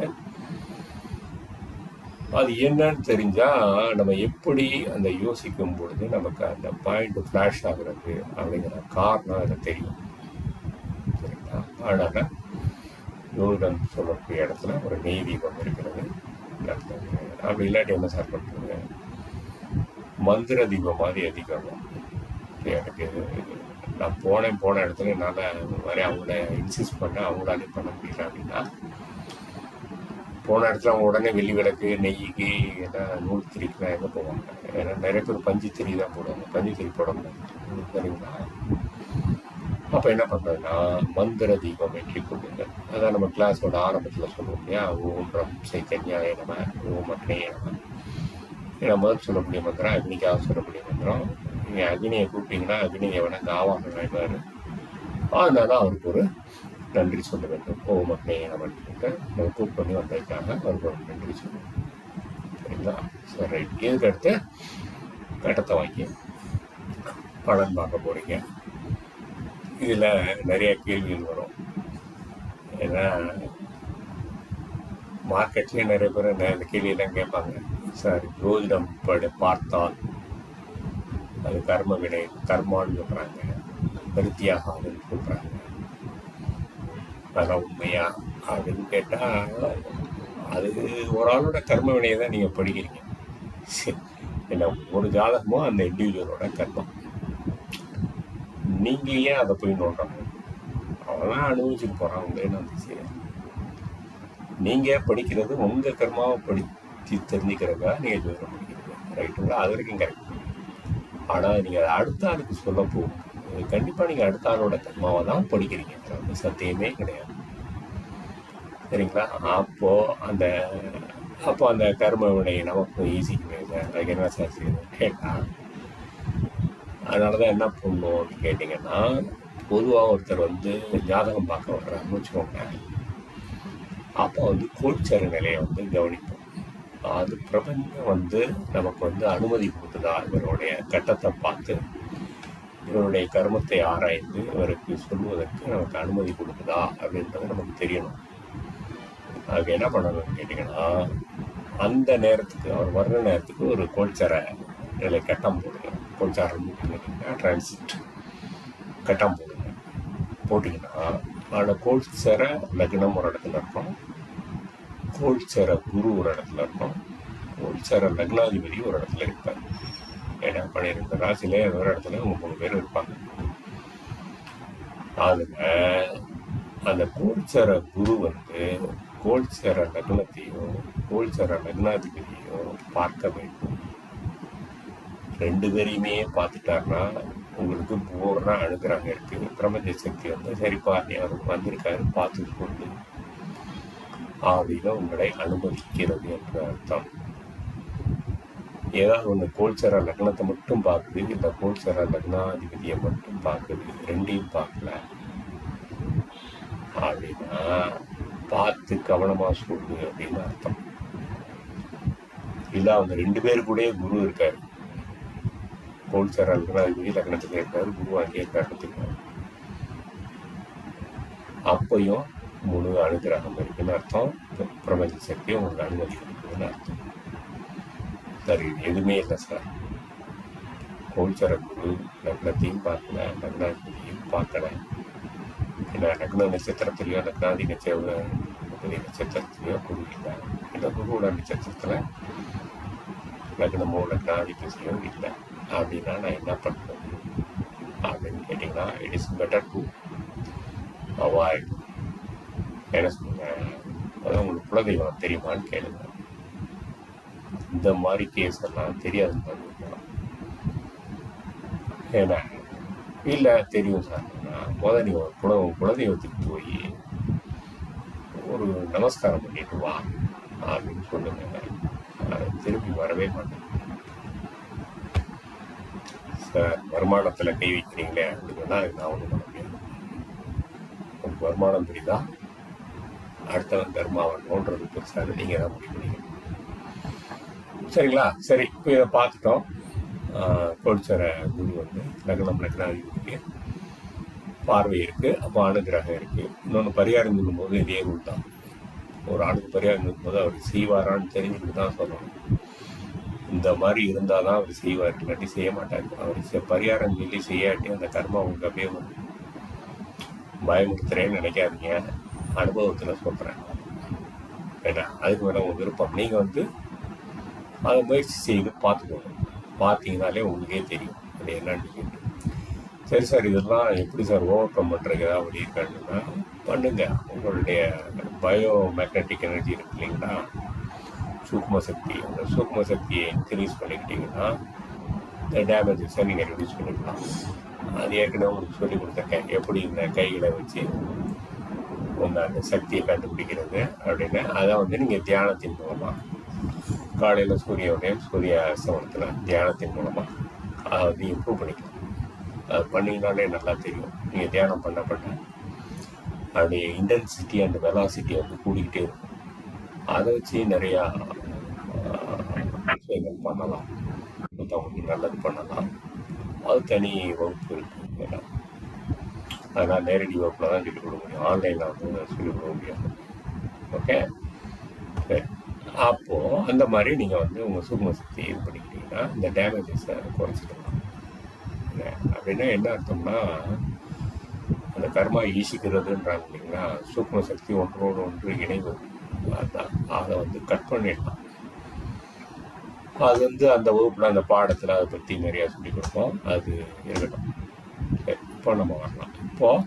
அது என்னன்னு தெரிஞ்சால் நம்ம எப்படி அந்த யோசிக்கும் பொழுது நமக்கு அந்த பாயிண்ட் ஃப்ளாஷ் ஆகுறது அப்படிங்கிற காரணம் எனக்கு தெரியும். சரிங்களா? அதனால் ஜோதிடம் சொல்லக்கூடிய இடத்துல ஒரு நெய் தீபம் இருக்கிறது. அப்படி இல்லாட்டி என்ன சார் பண்ணுறது, மந்திர தீபம் மாதிரி அதிகம். எனக்கு நான் போன இடத்துல என்னால் வரைய அவங்கள இன்சிஸ்ட் பண்ண அவங்களாலே பண்ண முடியல அப்படின்னா, போன இடத்துல அவங்க உடனே வெள்ளி விளக்கு நெய்க்கு எல்லாம் நூல் திரிக்கலாம் எங்கே போவாங்க. ஏன்னா நிறைய பேர் பஞ்சு திரி தான் போடுவாங்க, பஞ்சு திரி போட முடியாது. சரிங்களா? அப்போ என்ன பண்ணுறதுன்னா மந்திர தீபம் வெற்றி கொடுங்க. அதான் நம்ம கிளாஸோட ஆரம்பத்தில் சொல்லுவோம் இல்லையா, ஓம் சைத்தன்யாய நம, ஓம் அக்னியே நம. ஏன்னா முதல் சொல்லக்கூடிய மந்திரம் அக்னிக்காக சொல்லக்கூடிய மந்திரம். நீங்கள் அக்னியை கூப்பிட்டீங்கன்னா அக்னியை வணங்க ஆவாகனம் ஆயிடுவார். அதனால அவருக்கு ஒரு நன்றி சொல்ல வேண்டும். ஓம் அக்னியே நமன்னு சொல்லிட்டு நம்ம கூப்பிட்டு பண்ணி வந்ததுக்காக அவருக்கு ஒரு நன்றி சொல்லணும். சரிங்களா? சரி, ரைட். இதுக்கு அடுத்து கட்டத்தை வாங்கி பலன் பார்க்க போகிறீங்க. இதில் நிறைய கேள்விகள் வரும். ஏன்னா மார்க்கெட்லேயே நிறைய பேர் இந்த கேள்வியெல்லாம் கேட்பாங்க. சார், ஜோதிடம் பார்த்தால் அது கர்ம வினை, கர்மான்னு சொல்கிறாங்க, விருத்தியாக ஆகுதுன்னு சொல்கிறாங்க. அதெல்லாம் உண்மையா அப்படின்னு கேட்டால், அது ஒரு ஆளோட கர்ம வினையை தான் நீங்கள் படிக்கிறீங்க. என்ன ஒரு ஜாதகமோ அந்த இண்டிவிஜுவலோட கர்மம். நீங்கள் ஏன் அதை போய் நோண்டணும்? அவன் அனுபவிச்சுட்டு போகிறான். அவங்க என்ன வந்துச்சு, நீங்கள் படிக்கிறது உங்கள் கர்மாவை படித்து தெரிஞ்சுக்கிறதா நீங்கள் ஜோதிடம் படிக்கிறீங்க. ரைட்டுங்களா? அது வரைக்கும் கரெக்ட். ஆனால் நீங்கள் அதை அடுத்த ஆளுக்கு சொல்ல போகும், கண்டிப்பாக நீங்கள் அடுத்த ஆளோட கர்மாவை தான் படிக்கிறீங்க. அது சத்தியமே கிடையாது. சரிங்களா? அப்போ அந்த கர்ம வினை நமக்கு ஈஸிக்குமே சார், அதுக்கு என்ன சார் செய்யணும் கேட்டால், அதனால தான் என்ன பண்ணணும்னு கேட்டிங்கன்னா, பொதுவாக ஒருத்தர் ஜாதகம் பார்க்க வர்றாருன்னு வச்சுக்கோங்க. அப்போ கோல்சர நிலையை கவனிப்போம். அது பிரபஞ்சம் நமக்கு அனுமதி கொடுக்குதா, இவருடைய கட்டத்தை பார்த்து இவருடைய கர்மத்தை ஆராய்ந்து இவருக்கு சொல்வதற்கு நமக்கு அனுமதி கொடுக்குதா அப்படின்றது நமக்கு தெரியணும். அதுக்கு என்ன பண்ணணும்னு கேட்டிங்கன்னா, அந்த நேரத்துக்கு அவர் வர்ற நேரத்துக்கு ஒரு கோல்சர நிலை கட்டம் போடுங்க. கோல்சாரம் டிரான்சிட் கட்டம் போடுங்க. போட்டிங்கன்னா அதோட கோல்சர லக்னம் ஒரு இடத்துல இருக்கும், கோல்சர குரு ஒரு இடத்துல இருக்கும், கோல்சர லக்னாதிபதி ஒரு இடத்துல இருப்பார். ஏன்னா 12 ராசியிலே ஒரு இடத்துல 3 பேர் இருப்பாங்க. அதில் அந்த கோல்சர குரு கோல்சர லக்னத்தையோ கோல்சர லக்னாதிபதியோ பார்க்க வேண்டும். 2 பேரையுமே பார்த்துட்டாருன்னா உங்களுக்கு பூர்ண அனுகிரகம் இருக்குது. பிரபஞ்ச சக்தி சரிப்பா அவர் வந்திருக்காரு பார்த்து கொண்டு அப்படின்னு உங்களை அனுமதிக்கிறது என்று அர்த்தம். ஏதாவது ஒன்று கோல்சர லக்னத்தை மட்டும் பார்க்குது, இல்லை கோல்சர லக்னாதிபதியை மட்டும் பார்க்குது, 2ஐயும் பார்க்கல அப்படின்னா பார்த்து கவனமாக சொல்லு அப்படின்னு அர்த்தம். இல்லை அவங்க 2 பேரு கூட குரு இருக்காரு, கோல்சர லக்னாதிபதி லக்னத்துக்கு இருக்காரு, குரு அங்கே இருக்காரு, அப்பையும் முழு அனுகிரகம் இருக்குன்னு அர்த்தம். பிரபஞ்ச சக்தியை உங்களுக்கு அனுமதி இருக்குதுன்னு அர்த்தம். சரி, எதுவுமே இல்லை சார், கோல்சர குரு லக்னத்தையும் பார்க்கல, லக்னாதிபதியும் பார்க்கல. ஏன்னா லக்ன நட்சத்திரத்திலையோ லக்னாதி நட்சத்திரத்திலையோ குரு இல்லை. இல்லை குருவோட நட்சத்திரத்தில் லக்னமோ லக்னாதிபதியோ இல்லை அப்படின்னா நான் என்ன பண்ணுறது அப்படின்னு கேட்டிங்கன்னா, it is better to avoid. என்ன சொல்லுங்க, அதான் உங்களுக்கு குலதெய்வம் தெரியுமான்னு கேளுங்க. இந்த மாதிரி கேஸ் எல்லாம் தெரியாதுன்னு பார்த்தீங்கன்னா, ஏன்னா இல்லை தெரியும் சார், முதல் நீ குலதெய்வத்துக்கு போய் ஒரு நமஸ்காரம் பண்ணிட்டு வா அப்படின்னு சொல்லுங்க. திரும்பி வரவே மாட்டேன். சார் வருமானத்தில் கை வைக்கிறீங்களே அப்படின்னா அதுக்கு நான் ஒன்றும் பண்ண முடியாது. உங்களுக்கு வருமானம் தெரியுதா, அடுத்தவன் தர்மாவன்றது பெருசாக நீங்கள் தான் முடிவு பண்ணிக்கணும். சரிங்களா? சரி, இப்போ இதை பார்த்துட்டோம். கோல்சர குரு வந்து லக்னாதிபதிக்கு பார்வை இருக்குது, அப்போ அனுகிரகம் இருக்குது. இன்னொன்று பரிகாரம் சொல்லும்போது இதே ரூல் தான். ஒரு ஆளுக்கு பரிகாரம் சொல்லும்போது அவர் செய்வாரான்னு தெரிஞ்சுக்கிட்டு தான் சொல்லணும். இந்த மாதிரி இருந்தால் தான் அவர் செய்வார், இல்லாட்டி செய்ய மாட்டார். அவர் பரிகாரம் சொல்லி செய்யாட்டி அந்த கர்மா உங்களுக்கு அப்படியே வரும். பயமுறுத்துறேன்னு நினைக்காதீங்க, அனுபவத்தில் சொல்கிறேன். ஏன்னா அதுக்கு மேலே உங்கள் விருப்பம். நீங்கள் வந்து அதை முயற்சி செய்து பார்த்துக்கணும். பார்த்தீங்கனாலே உங்களுக்கே தெரியும் அது என்னன்னு சொல்லிட்டு. சரி சார், இதெல்லாம் எப்படி சார் ஓவர் கம் பண்ணுறது ஏதாவது வழி இருக்காங்கன்னா பண்ணுங்க. உங்களுடைய பயோ மேக்னட்டிக் எனர்ஜி இருக்கு இல்லைங்களா, சூக்ம சக்தி, அந்த சூக்ம சக்தியை இன்க்ரீஸ் பண்ணிக்கிட்டிங்கன்னா இந்த டேமேஜஸை நீங்கள் ரெடியூஸ் பண்ணிக்கலாம். அது ஏற்கனவே உங்களுக்கு சொல்லி கொடுத்துருக்கேன், எப்படி இந்த கைகளை வச்சு உங்கள் அந்த சக்தியை கண்டுபிடிக்கிறது அப்படின்னு. அதை வந்து நீங்கள் தியானத்தின் மூலமாக காலையில் சூரிய உதயம் சூரிய அஸ்தமனத்தில் தியானத்தின் மூலமாக அதை வந்து இம்ப்ரூவ் பண்ணிக்கலாம். அது பண்ணிங்கனாலே நல்லா தெரியும். நீங்கள் தியானம் பண்ண அதோடைய இன்டென்சிட்டி அண்ட் வெலாசிட்டி வந்து கூடிக்கிட்டே இருக்கும். அதை வச்சு நிறையா விஷயங்கள் பண்ணலாம், மற்றவங்களுக்கு நல்லது பண்ணலாம். அது தனி வகுப்பு இருக்குது. அதனால் நேரடி வகுப்பில் தான் சொல்லிக் கொடுக்க முடியும், ஆன்லைனில் வந்து சொல்லிக் கொடுக்க முடியாது. ஓகே, சரி. அப்போது அந்த மாதிரி நீங்கள் வந்து உங்கள் சூக்ம சக்தியை இது பண்ணிக்கிட்டீங்கன்னா இந்த டேமேஜஸை குறைச்சிக்கலாம். அப்படின்னா என்ன அர்த்தம்னா, அந்த கர்மா ஈசிக்கிறதுன்றாங்க இல்லைங்களா, சூக்ம சக்தி ஒன்றோடு ஒன்று இணைவு, அதுதான். அதை வந்து கட் பண்ணிடலாம். அது வந்து அந்த வகுப்பில் அந்த பாடத்தில் அதை பற்றி நிறையா சொல்லிக் கொடுப்போம். அது இருக்கட்டும். சரி, இப்போ நம்ம வரலாம். இப்போது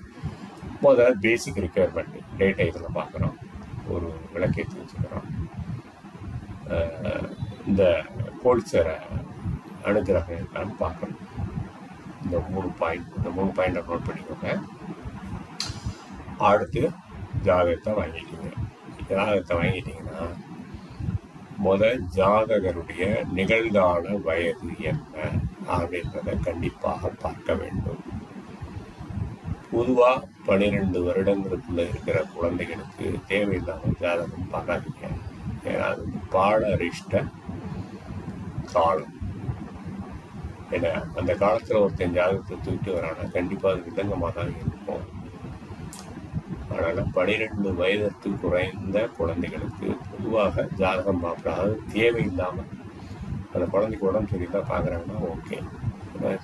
முதல்ல பேசிக் ரிக்யர்மெண்ட் டேட்டா இதில் பார்க்குறோம். ஒரு விளக்கேற்றி வச்சுக்கிறோம். இந்த கோல்சர அனுகிரகம் இருக்கான்னு பார்க்கணும். இந்த மூணு பாயிண்டை நோட் பண்ணிக்கோங்க. அடுத்து ஜாதகத்தை வாங்கிட்டீங்கன்னா முதல் ஜாதகருடைய நிகழ்கால வயது என்ன அப்படின்றத கண்டிப்பாக பார்க்க வேண்டும். பொதுவாக 12 வருடங்களுக்குள்ள இருக்கிற குழந்தைகளுக்கு தேவையில்லாமல் ஜாதகம் பார்க்காதீங்க. ஏன்னா அது பாட அரிஷ்ட காலம். ஏன்னா அந்த காலத்தில் ஒருத்தன் ஜாதகத்தை தூக்கிட்டு வரானா கண்டிப்பாக அது விதங்கமாக தான் இருக்கும். அதனால் 12 வயதிற்கு குறைந்த குழந்தைகளுக்கு பொதுவாக ஜாதகம் பார்ப்படாது. தேவையில்லாமல் அந்த குழந்தைக்கு உடம்பு சரியில்லை பார்க்குறாங்கன்னா ஓகே,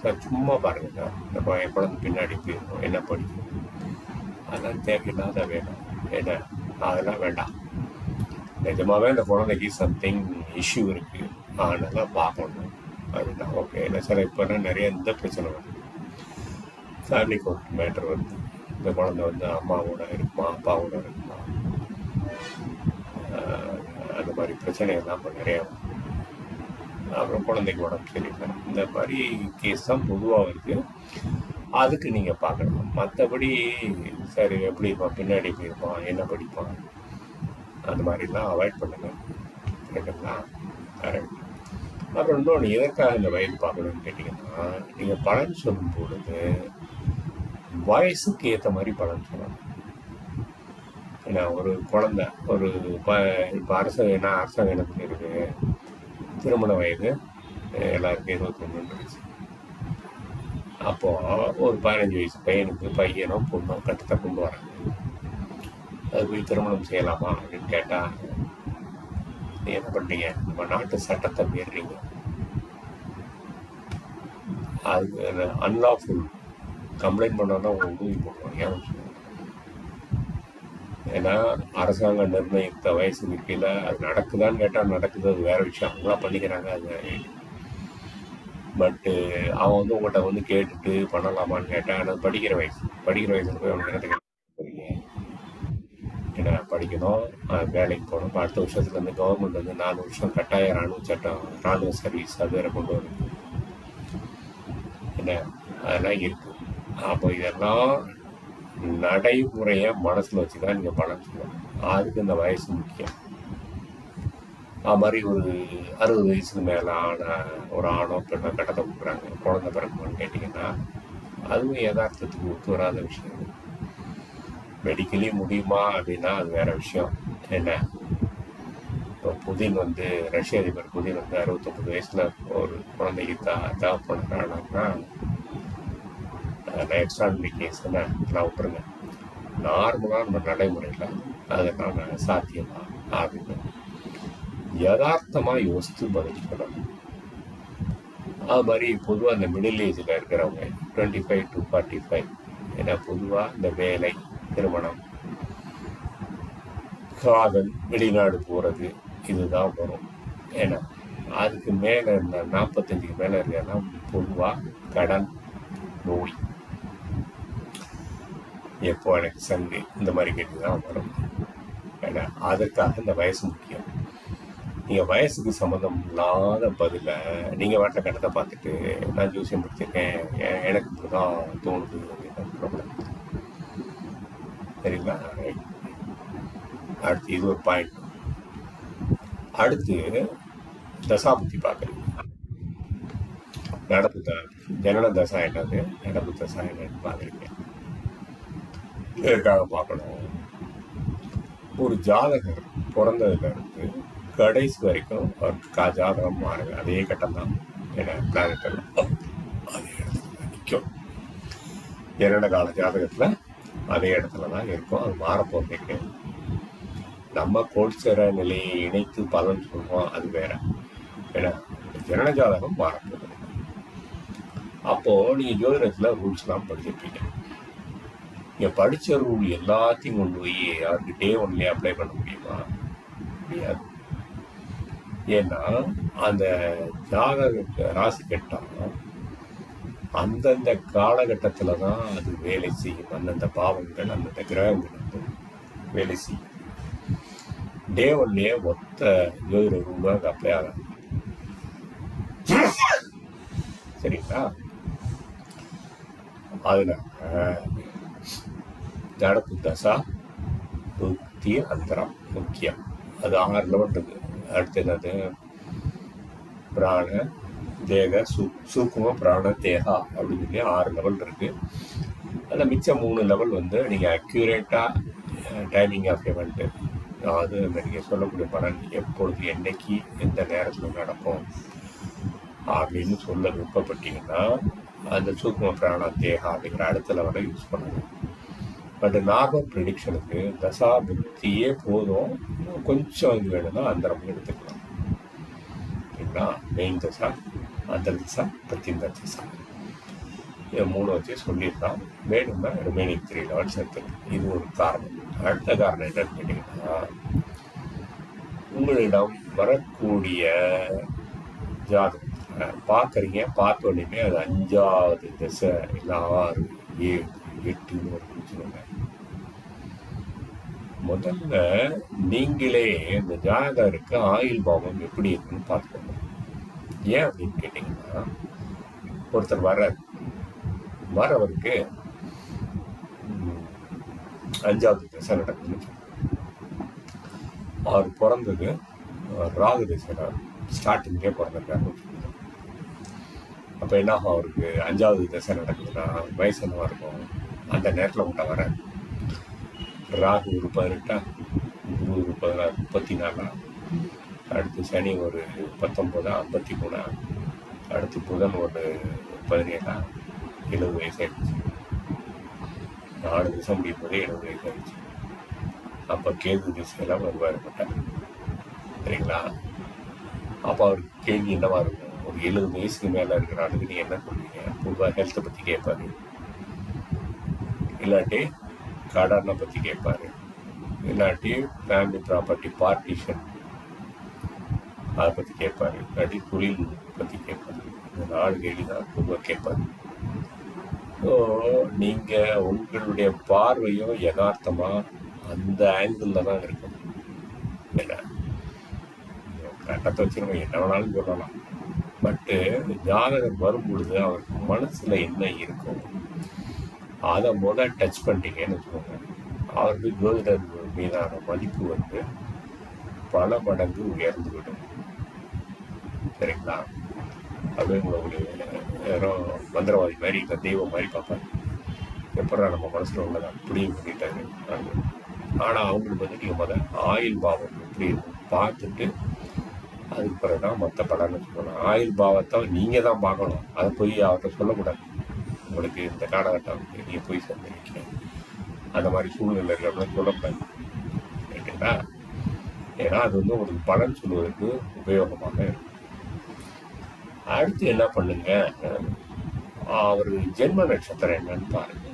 சார் சும்மா பாருங்க சார், இந்த குழந்தை பின்னாடி போயிருக்கோம், என்ன படிக்கும், அதெல்லாம் தேவையில்லாத வேணும். ஏன்னா அதெல்லாம் வேண்டாம். நிஜமாகவே அந்த குழந்தைக்கு சம்திங் இஷ்யூ இருக்குது, அதனால் பார்க்கணும் அப்படின்னா ஓகே. இல்லை சார் இப்போனா நிறைய இந்த பிரச்சனை வருது, ஃபேமிலி கோர்ட் மேட்டர் வருது. இந்த குழந்தை வந்து அம்மாவோட இருக்குமா அப்பாவோட இருக்குமா, அந்த மாதிரி பிரச்சனைகள்லாம் இப்போ நிறையா வருது. அப்புறம் குழந்தைக்கு உடம்பு சரியில்லை, இந்த மாதிரி கேஸ் தான் பொதுவாக வருது. அதுக்கு நீங்கள் பார்க்கணும். மற்றபடி சரி எப்படி இருப்பான், பின்னாடி எப்படி இருப்பான், என்ன படிப்பான், அந்த மாதிரிலாம் அவாய்ட் பண்ணுங்க. கேட்டுங்களா? அப்புறம் இன்னொன்று எதற்காக இந்த வயது பார்க்கணும்னு கேட்டிங்கன்னா, நீங்கள் பலன் சொல்லும் பொழுது வயசுக்கு ஏற்ற மாதிரி பலன் சொல்லணும். ஏன்னா ஒரு குழந்தை ஒரு இப்போ அரசாங்கம் என்ன பண்ணியிருக்கு, திருமண வயது எல்லாருக்கும் 21 அப்போது ஒரு 15 வயசு பையனோ பொண்ணோ கட்டத்தை கொண்டு வராங்க. அது போய் திருமணம் செய்யலாமா அப்படின்னு கேட்டால் என்ன பண்ணுறீங்க, நம்ம நாட்டு சட்டத்தை மீறீங்க. அது அன்லாஃபுல். கம்ப்ளைண்ட் பண்ணோன்னா உங்களுக்கு ஊதி போடுவாங்க. ஏன் சொல்லுவாங்க? ஏன்னா அரசாங்கம் நிர்ணயித்த வயசுக்கு கீழே அது நடக்குதான்னு கேட்டால் நடக்குது, அது வேற விஷயம், அவங்களாம் பண்ணிக்கிறாங்க. அது பட்டு அவன் வந்து உங்கள்கிட்ட வந்து கேட்டுட்டு பண்ணலாமான்னு கேட்டால் எனக்கு படிக்கிற வயசுல போய் அவனுக்கு என்ன ஏன்னா படிக்கணும், வேலைக்கு போகணும். இப்போ அடுத்த வருஷத்துலேருந்து கவர்மெண்ட் வந்து 4 வருஷம் கட்டாய இராணுவ சட்டம், இராணுவ சர்வீஸ் அது வேற கொண்டு வருது. என்ன அதெல்லாம் இருக்கு. அப்போ இதெல்லாம் நடைமுறையை மனசில் வச்சு தான் நீங்கள் பலன் சொல்லணும். அதுக்கு இந்த வயசு முக்கியம். அது மாதிரி ஒரு 60 வயசுக்கு மேலே ஒரு ஆணோ பெண்ணோ கட்டத்தை கொடுக்குறாங்க, குழந்தை பிறக்குமான்னு கேட்டிங்கன்னா அதுவும் யதார்த்தத்துக்கு ஒத்து வராத விஷயம். மெடிக்கலி முடியுமா அப்படின்னா அது வேற விஷயம். என்ன இப்போ புதின் வந்து ரஷ்ய அதிபர் புதின் வந்து 69 வயசில் ஒரு குழந்தைக்கு பண்ணுறாங்கன்னா எக்ஸ்ட்ராடினரி கேஸ் என்ன நான் விட்டுருங்க. நார்மலாக நம்ம நடைமுறையில் அதனால் சாத்தியமா அப்படின்னு யதார்த்தமாக யோசித்து பதில். அது மாதிரி பொதுவாக இந்த மிடில் ஏஜில் இருக்கிறவங்க 25 to 45, ஏன்னா பொதுவாக இந்த வேலை, திருமணம், காதல், வெளிநாடு போகிறது இதுதான் வரும். ஏன்னா அதுக்கு மேலே இருந்த 45க்கு மேலே இருக்கிறனா பொதுவாக கடன், நோய், எப்போ எனக்கு சங்கு, இந்த மாதிரி கேட்டு தான் வரும். ஏன்னா அதற்காக இந்த வயசு முக்கியம். நீங்கள் வயசுக்கு சம்மந்தம் இல்லாத பதிலை நீங்கள் வாட்டில் கட்டத்தை பார்த்துட்டு நான் ஜோசியம் படிச்சிருக்கேன், எனக்கு இப்படி தான் தோணுது அப்படின்னு ப்ராப்ளம். சரிங்களா? அடுத்து இது ஒரு பாயிண்ட். அடுத்து தசாபுத்தி பார்க்குறீங்க. நடப்பு ஜனன தசா என்னது, நடப்பு தசா என்னன்னு பார்க்குறீங்க. இதற்காக பார்க்கணும், ஒரு ஜாதகர் பிறந்ததுலேருந்து கடைசி வரைக்கும் அவருக்கு ஜாதகம் மாறுது. அதே கட்டம் தான். ஏன்னா பிளானட் அதே இடத்துல நிற்கும். ஜனன கால ஜாதகத்தில் அதே இடத்துல தான் இருக்கும். அது மாறப்போகிறதே கிடையாது. நம்ம கோட்சர நிலையை இணைத்து பலன் சொல்லுவோம், அது வேற. ஏன்னா ஜனன ஜாதகம் மாறப்போகுது. அப்போது நீங்கள் ஜோதிடத்தில் ரூல்ஸ்லாம் படிச்சிருப்பீங்க. நீங்கள் படித்த ரூல் எல்லாத்தையும் கொண்டு போய் அவருக்கு டே ஒன்லேயே அப்ளை பண்ண முடியுமா? முடியாது. ஏன்னா அந்த ஜாதக ராசி கட்டம் அந்தந்த காலகட்டத்தில் தான் அது வேலை செய்யும். அந்தந்த பாவங்கள், அந்தந்த கிரகங்கள் வந்து வேலை செய்யும். டே ஒன்லேயே மொத்த ஜோதிட ரூல் அங்கே அப்ளை ஆகாது. சரிங்களா? அதனால நடப்பு தசா, புத்தி, அந்தரம் முக்கியம். அது 6 லெவல் இருக்கு. அடுத்து என்னது, பிராண தேக சூக்கும பிராண தேகா அப்படின்னு சொல்லி 6 லெவல் இருக்கு. அதில் மிச்சம் 3 லெவல் வந்து நீங்கள் அக்யூரேட்டாக டைமிங் ஆஃப் எவெண்ட்டு, அதாவது நீங்கள் சொல்லக்கூடிய பலன் எப்பொழுது, என்னைக்கு, எந்த நேரத்தில் நடக்கும் அப்படின்னு சொல்ல விருப்பப்பட்டீங்கன்னா அந்த சூக்கும பிராண தேகா அப்படிங்கிற அடுத்த லெவலை யூஸ் பண்ணணும். பட் நார்மல் ப்ரிடிக்ஷனுக்கு தசா புத்தியே போதும். கொஞ்சம் இது வேணும்னா அந்தரம் எடுத்துக்கலாம். சரிங்களா? மெயின் தசா, அந்த தசா, பிரத்திந்த தசா, இதை 3 வச்சு சொல்லிடலாம். வேணும்னா ரிமைனிங் 3 லெவல்ஸ் எடுத்துக்கலாம். இது ஒரு காரணம். அடுத்த காரணம் என்னன்னு கேட்டிங்கன்னா, உங்களிடம் வரக்கூடிய ஜாதகம் பார்க்குறீங்க, பார்த்த உடனே அது 5வது திசை இல்லை 6, 7, 8ன்னு ஒரு சொல்லுங்க. முதல்ல நீங்களே இந்த ஜாதகருக்கு ஆயுள் பாவம் எப்படி இருக்குன்னு பார்த்துக்கோங்க. ஏன் அப்படின்னு கேட்டிங்கன்னா, ஒருத்தர் வரவருக்கு 5வது திசை நடக்குதுன்னு சொல்லுவாங்க. அவர் பிறந்தது ராகு திசையில் ஸ்டார்டிங்கே பிறந்திருக்காருன்னு சொல்லுவாங்க. அப்போ என்ன ஆகும், அவருக்கு 5வது திசை நடக்குதுன்னா வயசு என்னவா இருக்கும்? அந்த நேரத்தில் உண்டா வர ராகு ஒரு 18, குரு ஒரு 16, 34, அடுத்து சனி ஒரு 19, 53, அடுத்து புதன் ஒரு 17, 70 வயசு ஆயிடுச்சு. 4 திசை முடியும் போதே 70 வயசு ஆயிடுச்சு. அப்போ கேது திசையெல்லாம் வருவார் மாட்டார். சரிங்களா? அப்போ அவருக்கு கேள்வி என்னவா இருக்கும், ஒரு 70 வயசுக்கு மேலே இருக்கிற ஆளுக்கு நீங்கள் என்ன பண்ணுவீங்க? பொதுவாக ஹெல்த்தை பற்றி கேட்பாரு, இல்லாட்டி கடனை பற்றி கேட்பாரு, இல்லாட்டி ஃபேமிலி ப்ராப்பர்ட்டி பார்ட்டிஷன் அதை பற்றி கேட்பாரு, இல்லாட்டி தொழில் பற்றி கேட்பாரு. இந்த 4 கேள்வி தான் பொதுவாக கேட்பாரு. ஸோ நீங்கள் உங்களுடைய பார்வையும் யதார்த்தமாக அந்த ஆங்கிளில் தான் இருக்கும். என்ன கட்டத்தை வச்சு நம்ம என்ன வேணாலும் சொல்லலாம். பட்டு ஜாதகம் வரும் பொழுது அவருக்கு மனசில் என்ன இருக்கும் அதை டச் பண்ணிட்டீங்கன்னு வச்சுக்கோங்க, அவருக்கு ஜோதிடர் மீதான மதிப்பு பல மடங்கு உயர்ந்துவிடும். சரிங்களா? அது உங்களுக்கு யாரோ மந்திரவாதி மாதிரி இல்லை, தெய்வம் மாதிரி பார்ப்பாரு. எப்படா நம்ம மனசில் உள்ளதை அப்படியே பண்ணிட்டாரு. ஆனால் அவங்களுக்கு நீங்கள் ஆயுள் பாவம் எப்படி இருக்கும் பார்த்துட்டு அதுக்கு பிறகு தான் மற்ற பலன்னு சொல்லணும். ஆயுள் பாவத்தை நீங்கள் தான் பார்க்கணும், அதை போய் அவர்கிட்ட சொல்லக்கூடாது. உங்களுக்கு இந்த காலகட்டம் நீங்கள் போய் சேர்ந்துருக்கீங்க, அந்த மாதிரி சூழ்நிலை இருக்கிறவங்க சொல்லக்கூடாது. ரைட்டுங்களா? ஏன்னா அது உங்களுக்கு பலன் சொல்வதற்கு உபயோகமாக இருக்கும். அடுத்து என்ன பண்ணுங்க, அவர் ஜென்ம நட்சத்திரம் என்னன்னு பாருங்க.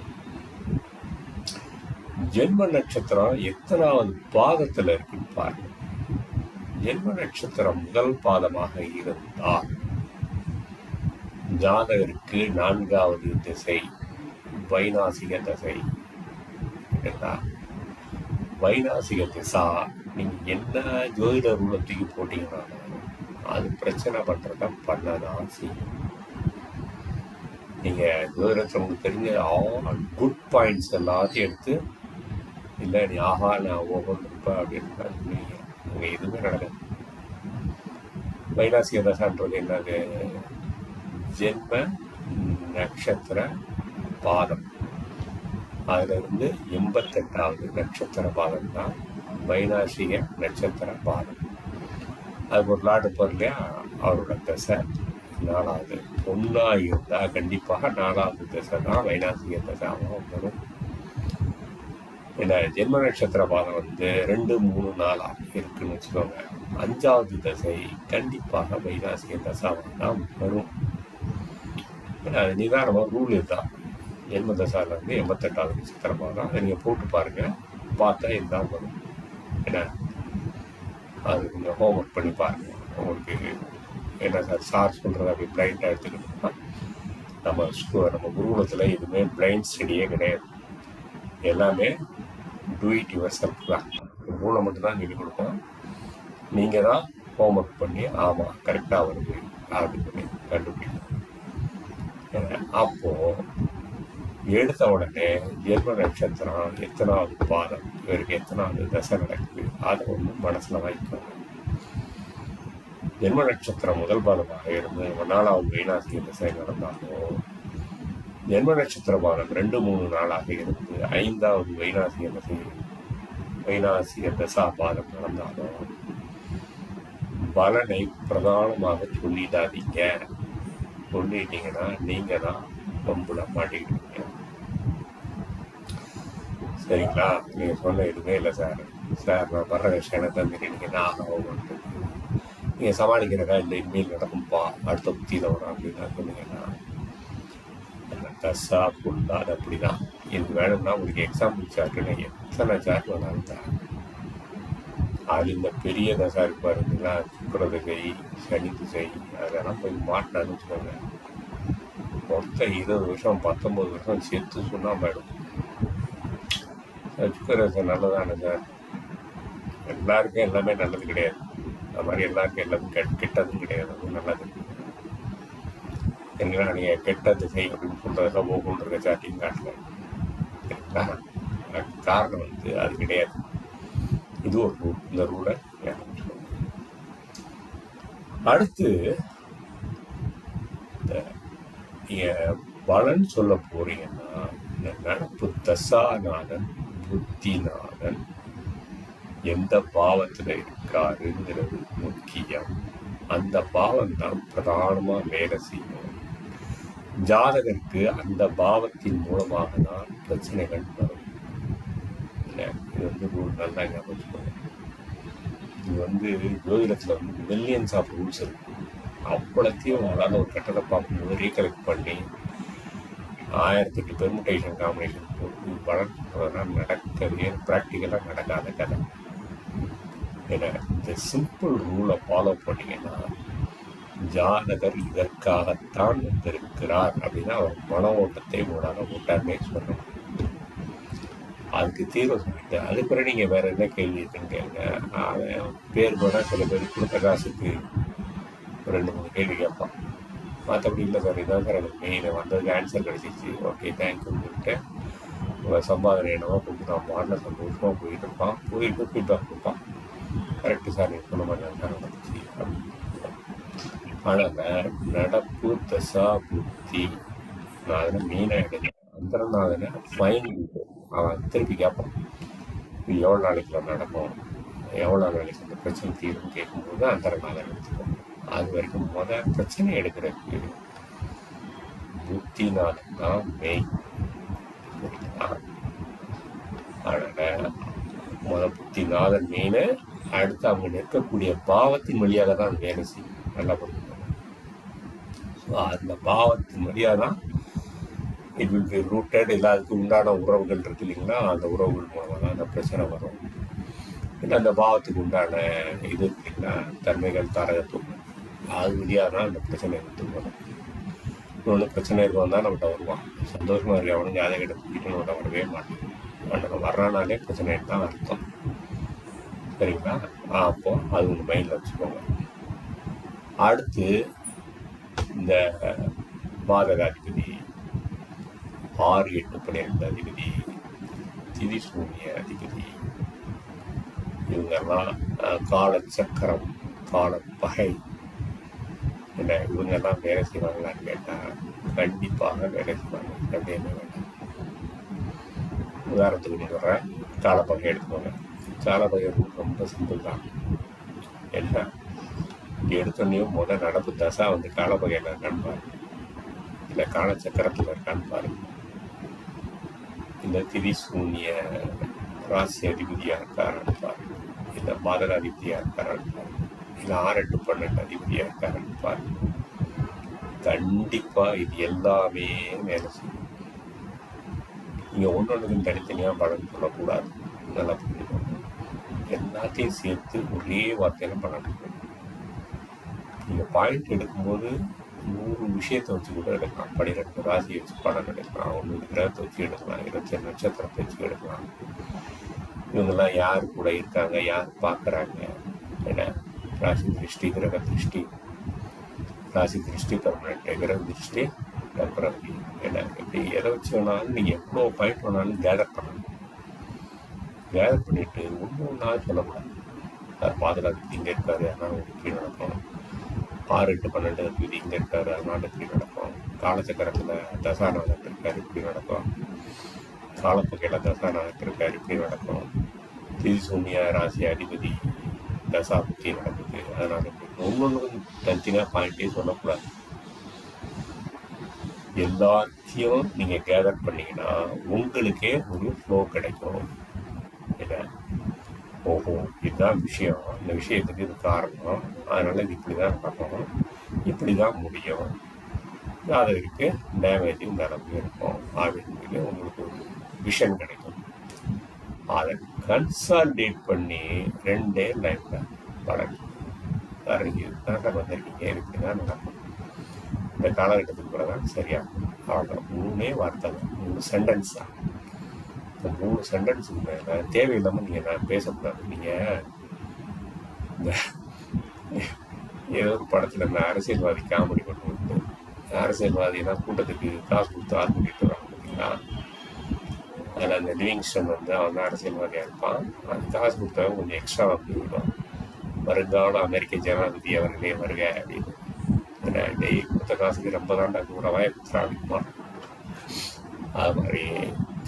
ஜென்ம நட்சத்திரம் எத்தனாவது பாதத்தில் இருக்குன்னு பாருங்க. ஜென்ம நட்சத்திரம் முதல் பாதமாக இருந்தால் ஜாதகருக்கு 4வது திசை வைநாசிக திசை. வைநாசிக திசா நீங்க என்ன ஜோதிட ரூலத்துக்கு போட்டீங்கன்னாலும் அது பிரச்சனை பண்றத பண்ணதான் செய்யும். நீங்க ஜோதிடத்தில் உங்களுக்கு தெரிஞ்ச ஆல் குட் பாயிண்ட்ஸ் எல்லாத்தையும் எடுத்து இல்லை நீ ஆஹா நான் ஓகோ அப்படின்னு அங்கே எதுவுமே நடக்காது. வைநாசிக தசான்றது என்னது? ஜென்ம நட்சத்திர பாதம், அதிலிருந்து 88வது நட்சத்திர பாதம் தான் வைநாசிக நட்சத்திர பாதம். அது ஒரு லாடு பொருளையா அவரோட தசை 4வது பொண்ணா இருந்தால் கண்டிப்பாக 4வது தசை தான் வைநாசிக தசாவாக வரும். இந்த ஜென்ம நட்சத்திர பாதம் 2, 3, 4 இருக்குன்னு வச்சுக்கோங்க. 5வது தசை கண்டிப்பாக வைநாசிக தசாவாக தான் வரும். ஏன்னா அது நிதானமாக ரூல் இதுதான். ஜென்ம தசாவிலேருந்து 88வது நட்சத்திர பாதம் அதை நீங்கள் போட்டு பாருங்கள், பார்த்தா இதுதான் வரும். ஏன்னா அது நீங்கள் ஹோம்ஒர்க் பண்ணி பாருங்கள். உங்களுக்கு என்ன சார் சொல்கிறது அப்படி பிளைண்டாக எடுத்துக்கிட்டோம்னா நம்ம குருகுலத்தில் எதுவுமே பிளைண்ட் ஸ்டடியே கிடையாது. எல்லாமே டூ இட் யுவர் செல்ஃப் தான். ரூலை மட்டும்தான் சொல்லிக் கொடுப்போம். நீங்கள் தான் ஹோம்ஒர்க் பண்ணி ஆமாம் கரெக்டாக வருது அப்படின்னு பண்ணி கண்டுபிடிக்கணும். அப்போது எடுத்த உடனே ஜென்ம நட்சத்திரம் எத்தனாவது பாதம், இவருக்கு எத்தனாவது தசை நடக்குது அதை மனசில் வாங்கிக்கோங்க. ஜென்ம நட்சத்திரம் முதல் பாதமாக இருந்து 4வது வைநாசிக தசை நடந்தாலும், ஜென்ம நட்சத்திர பாதம் 2, 3, 4 இருந்து 5வது வைநாசிக தசா பாதம் நடந்தாலும் பலனை பிரதானமாக சொல்லிடாதீங்க. சொல்லிட்டீங்கன்னா நீங்க தான் பம்புல மாட்டிக்கிட்டீங்க. சரிங்களா? நீங்க சொன்ன எதுவுமே இல்லை சார் நான் வர்ற விஷயம் தந்துட்டீங்க, நான் ஆகும் நீங்க சமாளிக்கிறதா இல்லை, இனிமேல் நடக்கும்பா அடுத்த புத்தியில் வரும் அப்படின்னா சொன்னீங்கன்னா தசா ஃபுல்லா அது அப்படிதான். எனக்கு வேணும்னா உங்களுக்கு எக்ஸாம்பிள் சார்ட்டுன்னு எத்தனை சார்ட் வேணாலும் தான். அது இந்த பெரிய தசா இருப்பாருங்களா, சுக்கிர திசை, சனி திசை, அதெல்லாம் போய் மாட்டினான்னு வச்சுக்கோங்க, மொத்தம் 20 வருஷம் 19 வருஷம் சேர்த்து சுண்ணாம்பு ஆயிடும். சுக்கிர திசை நல்லதானே சார்? எல்லாருக்கும் எல்லாமே நல்லது கிடையாது. அது மாதிரி எல்லாருக்கும் எல்லாமே கெட்டதும் கிடையாது. அது நல்லது என்னன்னா நீங்கள் கெட்ட திசை அப்படின்னு சொல்கிறதெல்லாம் போகுன்ற சாட்டிங் காட்டல. சரிங்களா? காரணம் அது கிடையாது. இது ஒரு ரூல். இந்த ரூலை அடுத்து நீங்கள் பலன் சொல்ல போறீங்கன்னா இந்த நடப்பு தசாநாதன் புத்திநாதன் எந்த பாவத்தில் இருக்காருங்கிறது முக்கியம். அந்த பாவம் தான் பிரதானமாக வேலை செய்யும். ஜாதகருக்கு அந்த பாவத்தின் மூலமாக தான் பிரச்சனைகள் வரும். இல்லை, இது ரூல் நல்லா ஞாபகம். இது ஜோதிடத்தில் மில்லியன்ஸ் ஆஃப் ரூல்ஸ் இருக்கு. அவ்வளோத்தையும் உங்களால் ஒரு கட்டத்தை பார்க்கும்போது ரீகலெக்ட் பண்ணி 1008 பெர்முடேஷன் காம்பினேஷன் போட்டு வளர்க்கிறதுனா நடக்கவே ப்ராக்டிக்கலாக நடக்காத கதை. ஏன்னா இந்த சிம்பிள் ரூலை ஃபாலோ பண்ணிங்கன்னா ஜாதகர் இதற்காகத்தான் வந்திருக்கிறார் அப்படின்னா அவர் மன ஓட்டத்தை உங்களால் ஓட்டாமே சொல்லணும். அதுக்கு தீர்வு சொல்லிட்டு அதுக்கப்புறம் நீங்கள் வேறு என்ன கேள்வி இருக்குன்னு கேளுங்க. அவன் பேர் போனால் சில பேர் கொடுத்த காசுக்கு 2-3 கேள்வி கேட்பான். மற்றபடி இல்லை சார் இதான் சார் எனக்கு மெயின் வந்ததுக்கு ஆன்சர் கிடச்சிச்சு, ஓகே தேங்க்யூன்னு சொல்லிட்டு உங்கள் சம்பாதனை என்னவோ கொடுத்துட்டான் பாட்டில் சந்தோஷமாக போயிட்டு இருப்பான். போயிட்டு ஃபீட்பேக் கொடுப்பான், கரெக்டு சார் நீங்கள் சொன்ன மாதிரி தான் சார் நடந்துச்சு அப்படின்னு. ஆனால் நடப்பு தசா புத்தி நான் அதில் மெயினாக எடுக்கிறேன். அந்தரநாதனை ஃபைன் அவன் திருப்பி கேட்பான், இது எவ்வளோ நாளைக்குள்ள நடக்கும், எவ்வளோ நாளைக்கு அந்த பிரச்சனை தீர்வுன்னு கேட்கும்போது அந்தரநாதன் எடுத்துக்கணும். அது வரைக்கும் பிரச்சனை எடுக்கிறதுக்கு புத்திநாதன் தான் மெயின். அதனால் புத்திநாதன் மெயின். அடுத்து அவங்க நிற்கக்கூடிய பாவத்தின் வழியாக தான் வேலை செய்யும். நல்லா புரிஞ்சுக்கணும். ஸோ அந்த பாவத்தின் வழியாக தான் இட் வில் பி ரூட்டட். எல்லாத்துக்கும் உண்டான உறவுகள் இருக்கு இல்லைங்களா, அந்த உறவுகள் மூலமாக தான் அந்த பிரச்சனை வரும். இல்லை அந்த பாவத்துக்கு உண்டான இது இருக்கு இல்லைங்களா, தன்மைகள் தாரகத்துவம், அது வழியாக தான் அந்த பிரச்சனை வந்து வரும். இன்னொன்று பிரச்சனை இருக்கவன் தான் நம்மகிட்ட வருவான். சந்தோஷமாக இருக்க அவனுக்கு அதை கிட்ட நம்மகிட்ட வரவே மாட்டேன். நம்ம வர்றானாலே பிரச்சனை தான் அர்த்தம். சரிங்களா? அப்போது அது உங்கள் மைண்டில் வச்சுக்கோங்க. அடுத்து இந்த பாதகாதிபதி, 6, 8, 12 அதிபதி, திதிசூன்ய அதிபதி, இவங்கெல்லாம் காலச்சக்கரம், காலப்பகை, இல்லை இவங்கெல்லாம் வேலை செய்வாங்களான்னு கேட்டால் கண்டிப்பாக வேலை செய்வாங்க. சந்தேகமே வேண்டாம். உதாரணத்துக்கு நீங்கள் வர்றேன், காலப்பகை எடுத்துக்கோங்க. காலப்பகை ரொம்ப சிம்பிள் தான். என்ன எடுத்தோடனையும் நடப்பு தசா வந்து காலப்பகையில் இருக்கான்னு பாருங்க, இல்லை காலச்சக்கரத்தில் இருக்கான்னு பாருங்க, இல்லை திதிசூன்ய ராசி அதிபதியாக இருக்காரான்னு பாருங்க, இல்லை பாதகாதிபதியாக இருக்காரான்னு பாருங்க, இல்லை 6, 8, 12 அதிபதியாக இருக்காரான்னு பாருங்க. கண்டிப்பாக இது எல்லாமே வேலை செய்யும். நீங்கள் ஒன்றொன்றுக்கும் தனித்தனியாக பலன் சொல்லக்கூடாது. நல்லா புரிஞ்சுக்கணும். எல்லாத்தையும் சேர்த்து ஒரே வார்த்தையில் பலன் சொல்லணும். நீங்கள் பாயிண்ட் எடுக்கும்போது 100 விஷயத்தை வச்சு கூட எடுக்கலாம். 12 ராசியை வச்சு பலன் எடுக்கலாம், 1 கிரகத்தை வச்சு எடுக்கலாம், 27 நட்சத்திரத்தை வச்சு எடுக்கலாம். இவங்கெல்லாம் யார் கூட இருக்காங்க, யார் பார்க்குறாங்க, ஏன்னா ராசி திருஷ்டி, கிரக திருஷ்டி, ராசி திருஷ்டி பெர்மனெண்ட், கிரக திருஷ்டி டெம்பரரி, ஏன்னா எப்படி எதை வச்சு வேணாலும் நீங்கள் எவ்வளோ பாயிண்ட் வேணாலும் கேதர் பண்ணணும். கேதர் பண்ணிவிட்டு ஒன்றா சொல்லக்கூடாது. சார் பாதுகாப்பு இங்கே இருக்காரு அதனால் இப்படி நடக்கும், 6, 8, 12 அதிபதி இங்கே இருக்காரு அதனால் இப்படி நடக்கும், காலச்சக்கரத்தில் தசாநாதன் இருக்கார் இப்படி நடக்கும், காலப்பகையில் தசாநாதன் இருக்கார் இப்படி நடக்கும், திதிசூன்ய ராசி அதிபதி தசா புத்தி நடக்குது அதனால் இப்படி ஒவ்வொன்றும் தனித்தனியாக பாயிண்டே சொல்லக்கூடாது. எல்லாத்தையும் நீங்கள் கேதர் பண்ணிங்கன்னா உங்களுக்கே ஒரு ஃப்ளோ கிடைக்கும். இல்லை ஓஹோ இதுதான் விஷயம், இந்த விஷயத்துக்கு இது காரணம், அதனால் இது இப்படி தான் நடக்கும், இப்படி தான் முடியும், ஜாதகருக்கு டேமேஜ் இந்த அளவுக்கு இருக்கும் அப்படின்னு உங்களுக்கு ஒரு விஷன் கிடைக்கும். அதை கன்சால்டேட் பண்ணி 2 லைனில் பலன் இதுதான் சார் வந்திருக்கீங்க, இப்படி தான் நடக்கும், இந்த காலகட்டத்துக்கு கூட தான் சரியாகும். அவ்வளோ 3 வார்த்தை தான், 3 சென்டென்ஸ் தான். இந்த 3 சென்டென்ஸுக்கு மேலே தேவையில்லாமல் நீங்கள் நான் பேசக்கூடாது. நீங்கள் இந்த ஏதோ ஒரு படத்தில் இந்த அரசியல்வாதி காமெடி பண்ணுறது, அரசியல்வாதினா கூட்டத்துக்கு காசு கொடுத்து ஆள் பண்ணிட்டு வராங்க பார்த்தீங்களா, அதில் அந்த லிவிங்ஸ்டன் வந்து அவன் தான் அரசியல்வாதியாக இருப்பான். அது காசு கொடுத்தவங்க கொஞ்சம் எக்ஸ்ட்ரா அப்படி விடுவான், வருங்கால அமெரிக்க ஜனாதிபதி அவர்களே வருக அப்படின்னு. ஏன்னா டெய் கொடுத்த காசுக்கு ரொம்ப தாண்டா 100 ரூபாய் கொடுத்துறா அப்படிமா. அது மாதிரி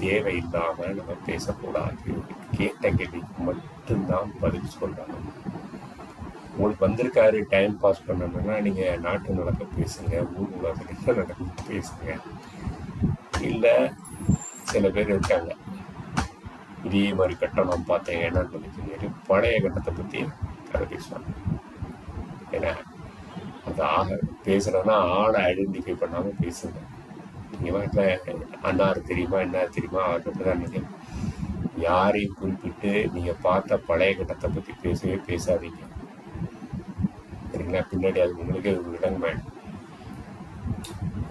தேவையில்லாமல் நம்ம பேசக்கூடாது. கேட்ட கேள்விக்கு மட்டும்தான் பதில் சொல்லணும். உங்களுக்கு வந்திருக்காரு டைம் பாஸ் பண்ணணும்னா நீங்கள் நாட்டு நடக்க பேசுங்க, ஊர் உலகத்தில் நடக்க பேசுங்க. இல்லை சில பேர் இருக்காங்க இதே மாதிரி கட்டம் நான் பார்த்தேன் என்னன்னு சொல்லி பழைய கட்டத்தை பற்றி கதை பேசுவாங்க. ஏன்னா அது பேசுகிறேன்னா ஆளை ஐடென்டிஃபை பண்ணாமல் பேசுங்க. நீங்கள் வீட்டில் அண்ணாரு தெரியுமா என்ன தெரியுமா அவர்கிட்ட தான் நீங்கள் யாரையும் குறிப்பிட்டு நீங்கள் பார்த்த பழைய கட்டத்தை பற்றி பேசவே பேசாதீங்க. சரிங்களா? பின்னாடி அது உங்களுக்கே விளங்கமாயிடும்.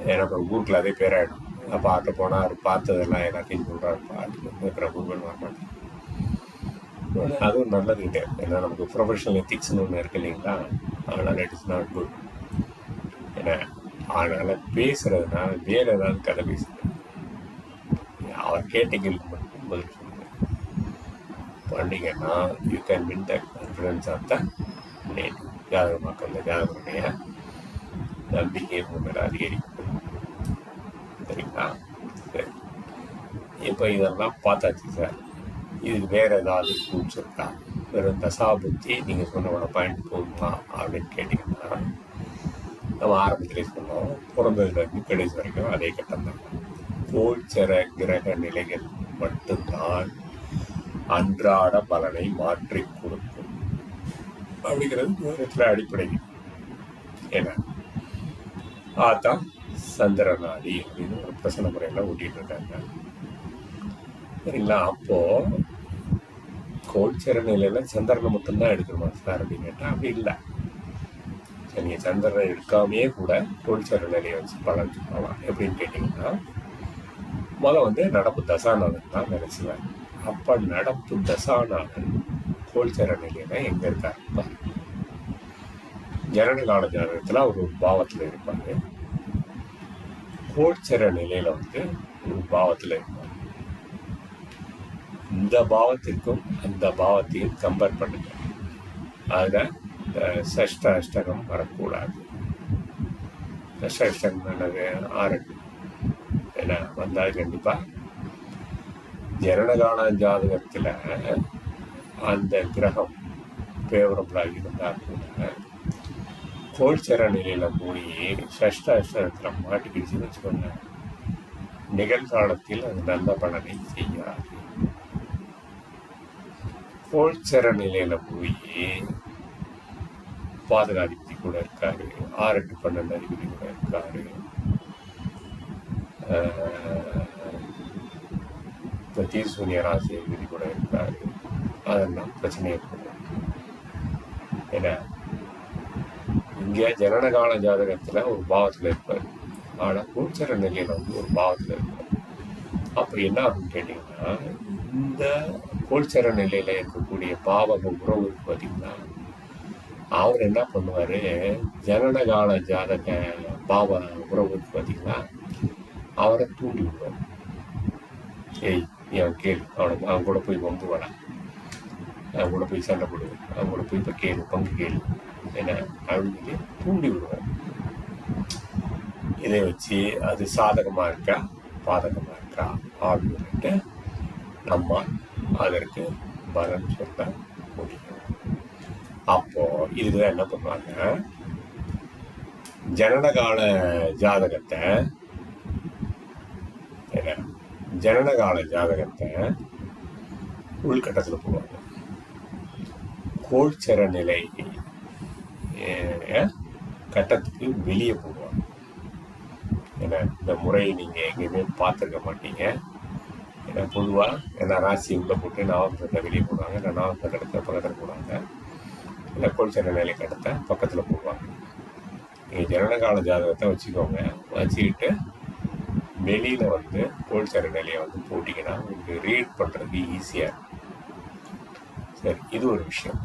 ஏன்னா அப்புறம் ஊருக்குள்ள அதே பேராயிடும். அப்போ ஆட்ட போனால் அவர் பார்த்ததெல்லாம் எல்லாத்தையும் சொல்கிறாருப்பா அப்படின்னு பிரபுகள் வரமாட்டேன். அதுவும் நல்லது கிடையாது. ஏன்னா நமக்கு ப்ரொஃபஷனல் எத்திக்ஸ்னு ஒன்று இருக்கு இல்லைங்களா? அதனால் இட் இஸ் நாட் குட். ஏன்னா அதனால் பேசுகிறதுனால வேறு ஏதாவது கதை பேசுகிறேன். அவர் கேட்ட கேள்வி மட்டும் பதில் சொல்லுங்கள். பண்ணிங்கன்னா you can win the confidence of the native. ஜாதகமாக்க அந்த ஜாதகனுடைய நம்பிக்கையை முன்னர் அதிகரிக்கும். சரிங்களா? சரி, இப்போ இதெல்லாம் பார்த்தாச்சு சார். இதுக்கு வேறு ஏதாவது ரூல்ஸ் இருக்கா? வெறும் தசாபுத்தி நீங்கள் சொன்ன பாயிண்ட் போதுமா அப்படின்னு கேட்டிங்கன்னா, நம்ம ஆரம்பத்திலே சொன்னோம், பிறந்ததுலேருந்து கடைசி வரைக்கும் அதே கட்டம் தான். கோல்சர கிரக நிலைகள் மட்டும்தான் அன்றாட பலனை மாற்றி கொடுக்கும் அப்படிங்கிறது தூரத்தில் அடிப்படை. ஏன்னா அதான் சந்திரநாடி அப்படின்னு ஒரு பிரசன முறையெல்லாம் ஊட்டிட்டு இருக்காங்க. சரிங்களா? அப்போ கோல்சர நிலையில சந்திரனை மட்டும்தான் எடுக்கணுமா சார் அப்படின்னு கேட்டால் அப்படி இல்லை. நீங்கள் சந்திரனை எடுக்காமையே கூட கோல்சர நிலையை வச்சு பலன் சொல்லலாம். எப்படின்னு கேட்டிங்கன்னா, முதல் நடப்பு தசாநாதன் தான் நினைச்சுவேன். அப்போ நடப்பு தசாநாதன் கோல்சர நிலையில எங்கே இருக்காரு? ஜனன கால ஜாதகத்தில் அவர் ஒரு பாவத்தில் இருப்பாரு. கோல்சர நிலையில ஒரு பாவத்தில் இருப்பார். இந்த பாவத்திற்கும் அந்த பாவத்தையும் கம்பேர் பண்ணுங்க. அதில் இந்த சஷ்ட அஷ்டகம் வரக்கூடாது. சஷ்ட அஷ்டகம் என்னது? 6 ஏன்னா வந்தால் கண்டிப்பாக ஜனனகால ஜாதகத்தில் அந்த கிரகம் ஃபேவரபுளாக இருந்தால் கூட கோல்சர நிலையில் போய் சஷ்ட அஷ்டகத்தில் மாட்டிக்கிடுச்சுன்னு வச்சுக்கோங்க, நிகழ்காலத்தில் அது நல்ல பலனை செய்யாது. கோல்சர நிலையில போய் பாதகாதிபதி கூட இருக்காரு, 6, 8, 12 அதிபதி கூட இருக்காரு, தீர்சூன்ய ராசி அதிபதி கூட இருக்காரு. அதெல்லாம் பிரச்சனையை போடும். ஏன்னா இங்கே ஜனனகால ஜாதகத்துல ஒரு பாவத்தில் இருப்பார், ஆனால் கோல்சர நிலையில ஒரு பாவத்தில் இருப்பார். அப்போ என்ன ஆகுன்னு கேட்டீங்கன்னா, இந்த கோல்சர நிலையில இருக்கக்கூடிய பாவக உறவு பார்த்தீங்கன்னா, அவர் என்ன பண்ணுவாரு, ஜனனகால ஜாதக பாவ உறவு பார்த்தீங்கன்னா அவரை தூண்டி விடுவார். ஏய் நீ அவன் கேளு, அவன் கூட போய் வம்பு வர, அவன் கூட போய் சண்டை போடுவேன், அவன் கூட போய் இப்போ கேளு, பங்கு கேளு என்ன அப்படின்னு சொல்லி தூண்டி விடுவார். இதை வச்சு அது சாதகமாக இருக்கா பாதகமாக இருக்கா அப்படின்ட்டு நம்ம அதற்கு பலன் சொல்ல முடியும். அப்போ இதுதான் என்ன பண்ணுவாங்க, ஜனனகால ஜாதகத்தை உள்கட்டத்தில் போடுவாங்க. கோல்சர நிலை கட்டத்துக்கு வெளியே போடுவாங்க. ஏன்னா இந்த முறையை நீங்கள் எங்கேயுமே பார்த்துருக்க மாட்டீங்க. ஏன்னா பொதுவாக ஏன்னா ராசி உள்ளே போட்டு நவம்பரத்தை வெளியே போடுவாங்க, இல்லை நவம்பர கடத்தை பக்கத்தில் போடுவாங்க, இல்லை கோல்சர நிலை கடத்தை பக்கத்தில் போடுவாங்க. நீங்கள் ஜனனகால ஜாதகத்தை வச்சுக்கோங்க, வச்சுக்கிட்டு வெளியில் கோல்சர நிலையை போட்டிங்கன்னா உங்களுக்கு ரீட் பண்ணுறது ஈஸியாக இருக்கும். சரி, இது ஒரு விஷயம்.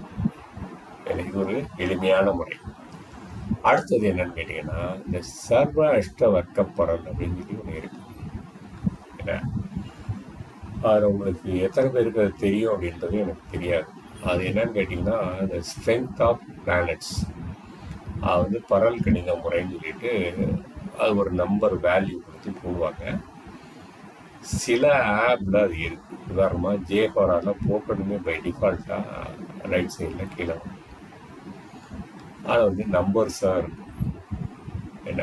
இது ஒரு எளிமையான முறை. அடுத்தது என்னன்னு கேட்டீங்கன்னா, இந்த சர்வ அஷ்ட வர்க்க பலன் அப்படின்னு சொல்லி ஒன்று இருக்கு. ஏன்னா அது உங்களுக்கு எத்தனை பேருக்கு அது தெரியும் அப்படின்றது எனக்கு தெரியாது. அது என்னன்னு கேட்டிங்கன்னா, இந்த ஸ்ட்ரென்த் ஆஃப் பிளானட்ஸ் அது பரல் கணித முறைன்னு சொல்லிட்டு அது ஒரு நம்பர் வேல்யூ கொடுத்து போடுவாங்க. சில ஆப்பில் அது இருக்குது. உதாரணமாக ஜேஹோரால போட்டதுமே பை டிஃபால்ட்டாக ரைட் சைடில் கீழே வரும். அது நம்பர்ஸாக இருக்கும். என்ன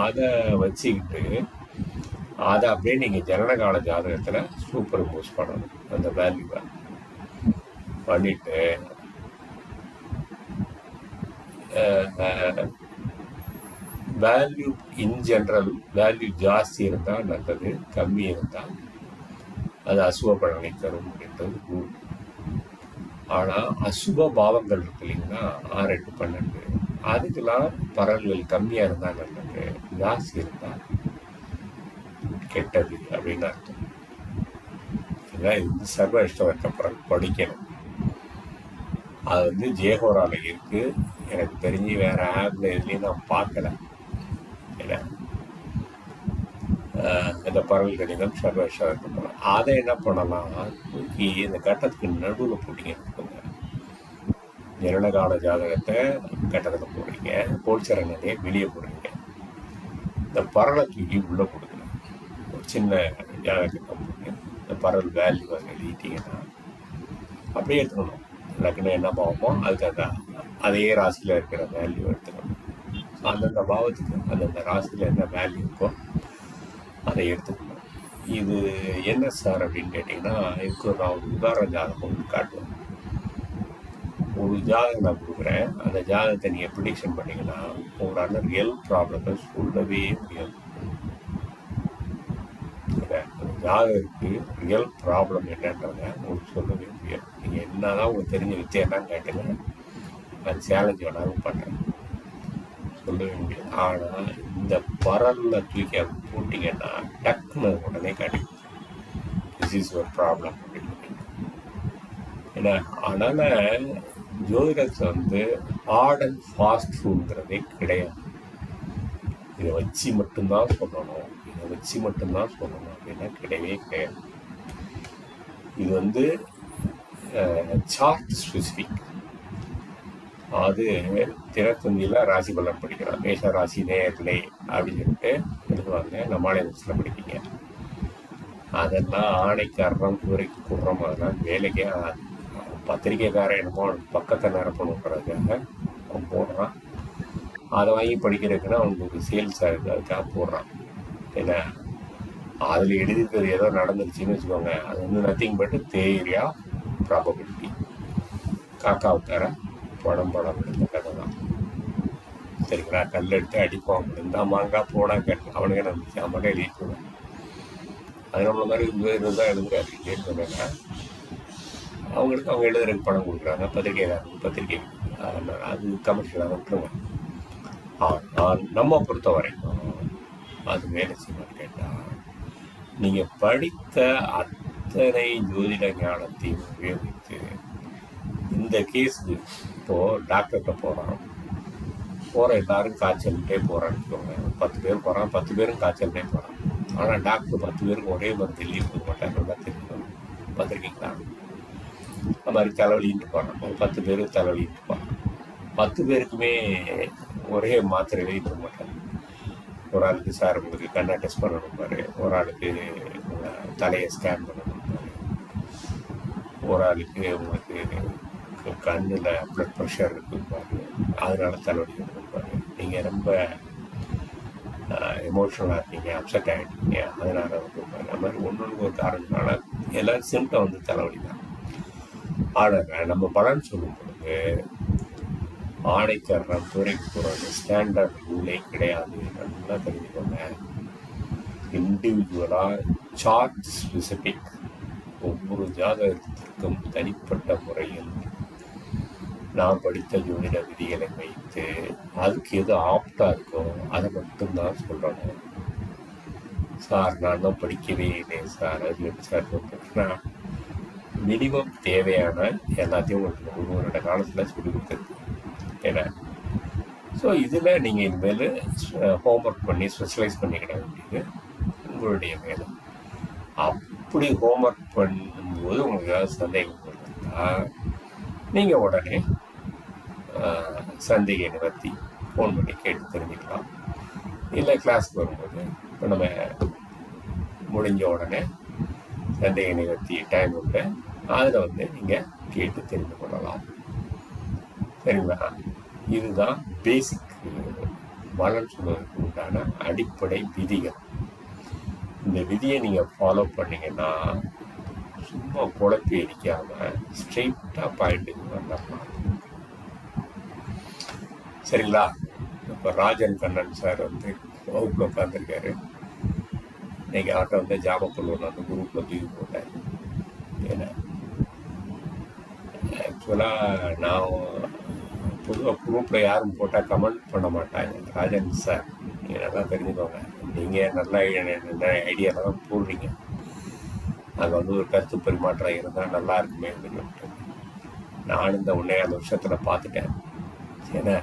அதை வச்சுக்கிட்டு அதை அப்படியே நீங்கள் ஜனனகால ஜாதகத்தில் சூப்பர் இம்போஸ் பண்ணணும். அந்த வேல்யூவை பண்ணிவிட்டு வேல்யூ இன் ஜென்ரல் வேல்யூ ஜாஸ்தி இருந்தால் நல்லது, கம்மி இருந்தால் அது அசுப பலனை தரும் அப்படின்றது ரூல். ஆனால் அசுப பாவங்கள் இருக்கு இல்லைங்களா, 6, 8, 12, அதுக்கெல்லாம் பலன்கள் கம்மியாக இருந்தால் நல்லது, ஜாஸ்தி இருந்தால் கெட்டது அப்படின்னு அர்த்தம். இது சர்வ இஷ்டவர்க்க பலன் படிக்கணும். அது ஜேஹோரால இருக்கு. எனக்கு தெரிஞ்சு வேற ஆப்ல எதுலையும் நான் பார்க்கல. ஏன்னா இந்த பரவல் கணிதம் சர்வ இஷ்டவர்க்க பலன் அதை என்ன பண்ணலாம், தூக்கி இந்த கட்டத்துக்கு நடுவில் போட்டிங்க. ஜனனகால ஜாதகத்தை கட்டத்தில் போடுறீங்க, கோல்சரணையை வெளியே போடுறீங்க, இந்த பரலை தூக்கி உள்ளே போடுங்க. ஒரு சின்ன ஜாதகத்தை போட்டு இந்த பரல் வேல்யூ எழுதிட்டீங்கன்னா அப்படியே எடுத்துக்கணும். லக்னம் என்ன பாவமோ அதுக்கு அதே ராசியில் இருக்கிற வேல்யூ எடுத்துக்கணும். அந்தந்த பாவத்துக்கு அந்தந்த ராசியில் என்ன வேல்யூ இருக்கோ அதை எடுத்துக்கணும். இது என்ன சார் அப்படின்னு கேட்டிங்கன்னா, இதுக்கு நான் ஒரு உதாரண ஜாதகம் காட்டுவேன். ஒரு ஜாதகம் நான் கொடுக்குறேன், அந்த ஜாதகத்தை நீங்கள் ப்ரிடிக்ஷன் பண்ணிங்கன்னா உங்களால் ரியல் ப்ராப்ளத்தை சொல்லவே முடியாது. ஜாதகத்துக்கு ரியல் ப்ராப்ளம் என்னன்றத உங்களுக்கு சொல்லவே முடியாது. நீங்கள் என்னதான் உங்களுக்கு தெரிஞ்ச வித்தியாசம் கேட்டுங்க, அது சேலஞ்ச் வேணாலும் பண்ணுறேன், சொல்லவே முடியாது. ஆனால் இந்த பரலில் தூக்கி அது போட்டிங்கன்னா டக்குன்னு உடனே கிடைக்கும், திஸ் இஸ் ஒரு ப்ராப்ளம் அப்படின்னு. ஏன்னா அதனால் ஜோதிடத்தில் ஹார்ட் அண்ட் ஃபாஸ்ட் ரூல்ங்கிறதே கிடையாது. இதை வச்சு மட்டும்தான் சொல்லணும், இதை வச்சு மட்டும்தான் சொல்லணும் அப்படின்னா கிடையவே கிடையாது. இது சார்ட் ஸ்பெசிஃபிக். அது தினத்தந்தியில் ராசி பலன் படிக்கலாம், மேஷ ராசி நேயர்களே அப்படின்னு சொல்லிட்டு எழுதுவாங்க, நம்மளால சில படிப்பீங்க. அதெல்லாம் ஆணைக்காரரம் குதிரைக்கு குடுறோம், அதெல்லாம் வேலைக்கே பத்திரிக்கைக்காரன் என்னமோ பக்கத்தை நிரப்பணுங்கிறதுக்காக அவன் போடுறான். அதை வாங்கி படிக்கிறதுக்குன்னா அவனுக்கு சேல்ஸ் ஆகுது, அதுக்காக போடுறான். ஏன்னா அதில் எழுதிக்கிறது ஏதோ நடந்துருச்சுன்னு வச்சுக்கோங்க, அது நத்திங் பட் தேரியா ப்ராபபிலிட்டி. காக்காவுக்கார படம் இந்த கதை தான் சரிங்களா. கல் எடுத்து அடிப்போம், இந்த மாங்காய் போனா கேட்டு அவனுக்கு நம்பிச்சு அவனே எழுதிடுவேன். அது நம்மள மாதிரி தான் எழுதுறாரு இல்லைன்னு சொன்னாங்க. அவங்களுக்கு அவங்க எழுதுறதுக்கு பணம் கொடுக்குறாங்க, பத்திரிகை அது கமர்ஷியலாக விட்டுருங்க. நம்ம பொறுத்த வரைக்கும் அது வேலை செய்யணும்னு கேட்டால், நீங்கள் படித்த அத்தனை ஜோதிட ஞானத்தையும் உபயோகித்து இந்த கேஸுக்கு இப்போது டாக்டர்கிட்ட போகிற எல்லாரும் காய்ச்சல்கிட்டே போகிறான்னு வச்சுக்கோங்க. 10 பேர் போகிறான், 10 பேரும் காய்ச்சல்கிட்டே போகிறான். ஆனால் டாக்டர் 10 பேருக்கு ஒரே மருந்து எழுதி கொடுக்க மாட்டாங்க, தெரியும் பார்த்துருக்கீங்களா? அது மாதிரி தலைவலின்ட்டு போகிறான், ஒரு 10 பேர் தலைவலின்ட்டு போகிறான். 10 பேருக்குமே ஒரே மாத்திரை எழுதி கொடுக்க மாட்டாங்க. ஒரு ஆளுக்கு சார் உங்களுக்கு கண்ணை டெஸ்ட் பண்ணணும் பாரு, ஒரு ஆளுக்கு தலையை ஸ்கேன் பண்ணணும் பாரு, ஒரு ஆளுக்கு உங்களுக்கு கண்ணில் ப்ளட் ப்ரெஷர் இருக்குது பாரு, அதனால தலைவலி பாரு, நீங்கள் ரொம்ப எமோஷனலாக இருக்கீங்க, அப்செட் ஆகிட்டீங்க, அதனால பாரு. அந்த மாதிரி ஒன்று ஒரு காரணத்தினால எல்லாரும் சிம்டம் தலைவலி தான். ஆனால் நம்ம பலன் சொல்லும் பொழுது ஆணைக்காரன் துறைக்கு போகிறது ஸ்டாண்டர்ட் ரூலே கிடையாது. நல்லா தெரிஞ்சுக்கோங்க. இண்டிவிஜுவலாக சார்ட் ஸ்பெசிஃபிக், ஒவ்வொரு ஜாதகத்திற்கும் தனிப்பட்ட முறையில் நான் படித்த ஜோதிட விதிகளை வைத்து அதுக்கு எது ஆப்டாக இருக்கோ அதை மட்டும்தான் சொல்லணும். சார் நான் தான் படிக்கவே இல்லை சார், அது எப்படி சார் சொல்கிறேன்னா, மினிமம் தேவையான எல்லாத்தையும் உங்களுக்கு 1 வருட காலத்தில் சொல்லி கொடுத்துருக்கு. ஏன்னா ஸோ இதில் நீங்கள் இனிமேல் ஹோம்ஒர்க் பண்ணி ஸ்பெஷலைஸ் பண்ணிக்கிட வேண்டியது உங்களுடைய வேலை. அப்படி ஹோம்ஒர்க் பண்ணும்போது உங்களுக்கு ஏதாவது சந்தேகம் வருதுன்னா நீங்கள் உடனே சந்தேக நிவர்த்தி ஃபோன் பண்ணி கேட்டு தெரிஞ்சுக்கலாம். இல்லை கிளாஸ்க்கு வரும்போது இப்போ நம்ம முடிஞ்ச உடனே சந்தேக நிவர்த்தி டைம் உண்டு, அதில் நீங்கள் கேட்டு தெரிந்து கொள்ளலாம். சரிங்களா? இதுதான் பேசிக் பலன் சொல்வதற்கு உண்டான அடிப்படை விதிகள். இந்த விதியை நீங்கள் ஃபாலோ பண்ணிங்கன்னா சும்மா குழப்பி அடிக்காமல் ஸ்ட்ரெயிட்டாக பாயிண்ட்டுக்கு வந்துடலாம். சரிங்களா? இப்போ ராஜன் கண்ணன் சார் வந்து வகுப்பில் உட்காந்துருக்காரு. இன்னைக்கு அவர்கிட்ட வந்து ஜாமக்குள் ஒன்று வந்து குரூப்பில் தூக்கி போட்டேன். ஏன்னா ஆக்சுவலாக நான் பொதுவாக குரூப்பில் யாரும் போட்டால் கமெண்ட் பண்ண மாட்டாங்க. ராஜன் சார் நீங்கள் நல்லா தெரிஞ்சுக்கோங்க, நீங்கள் நல்ல ஐடியாவில் தான் போடுறீங்க. அங்கே வந்து ஒரு கருத்து பரிமாற்றம் இருந்தால் நல்லா இருக்குமே அப்படின்னு. நான் இந்த 1.5 வருஷத்தில் பார்த்துட்டேன். ஏன்னா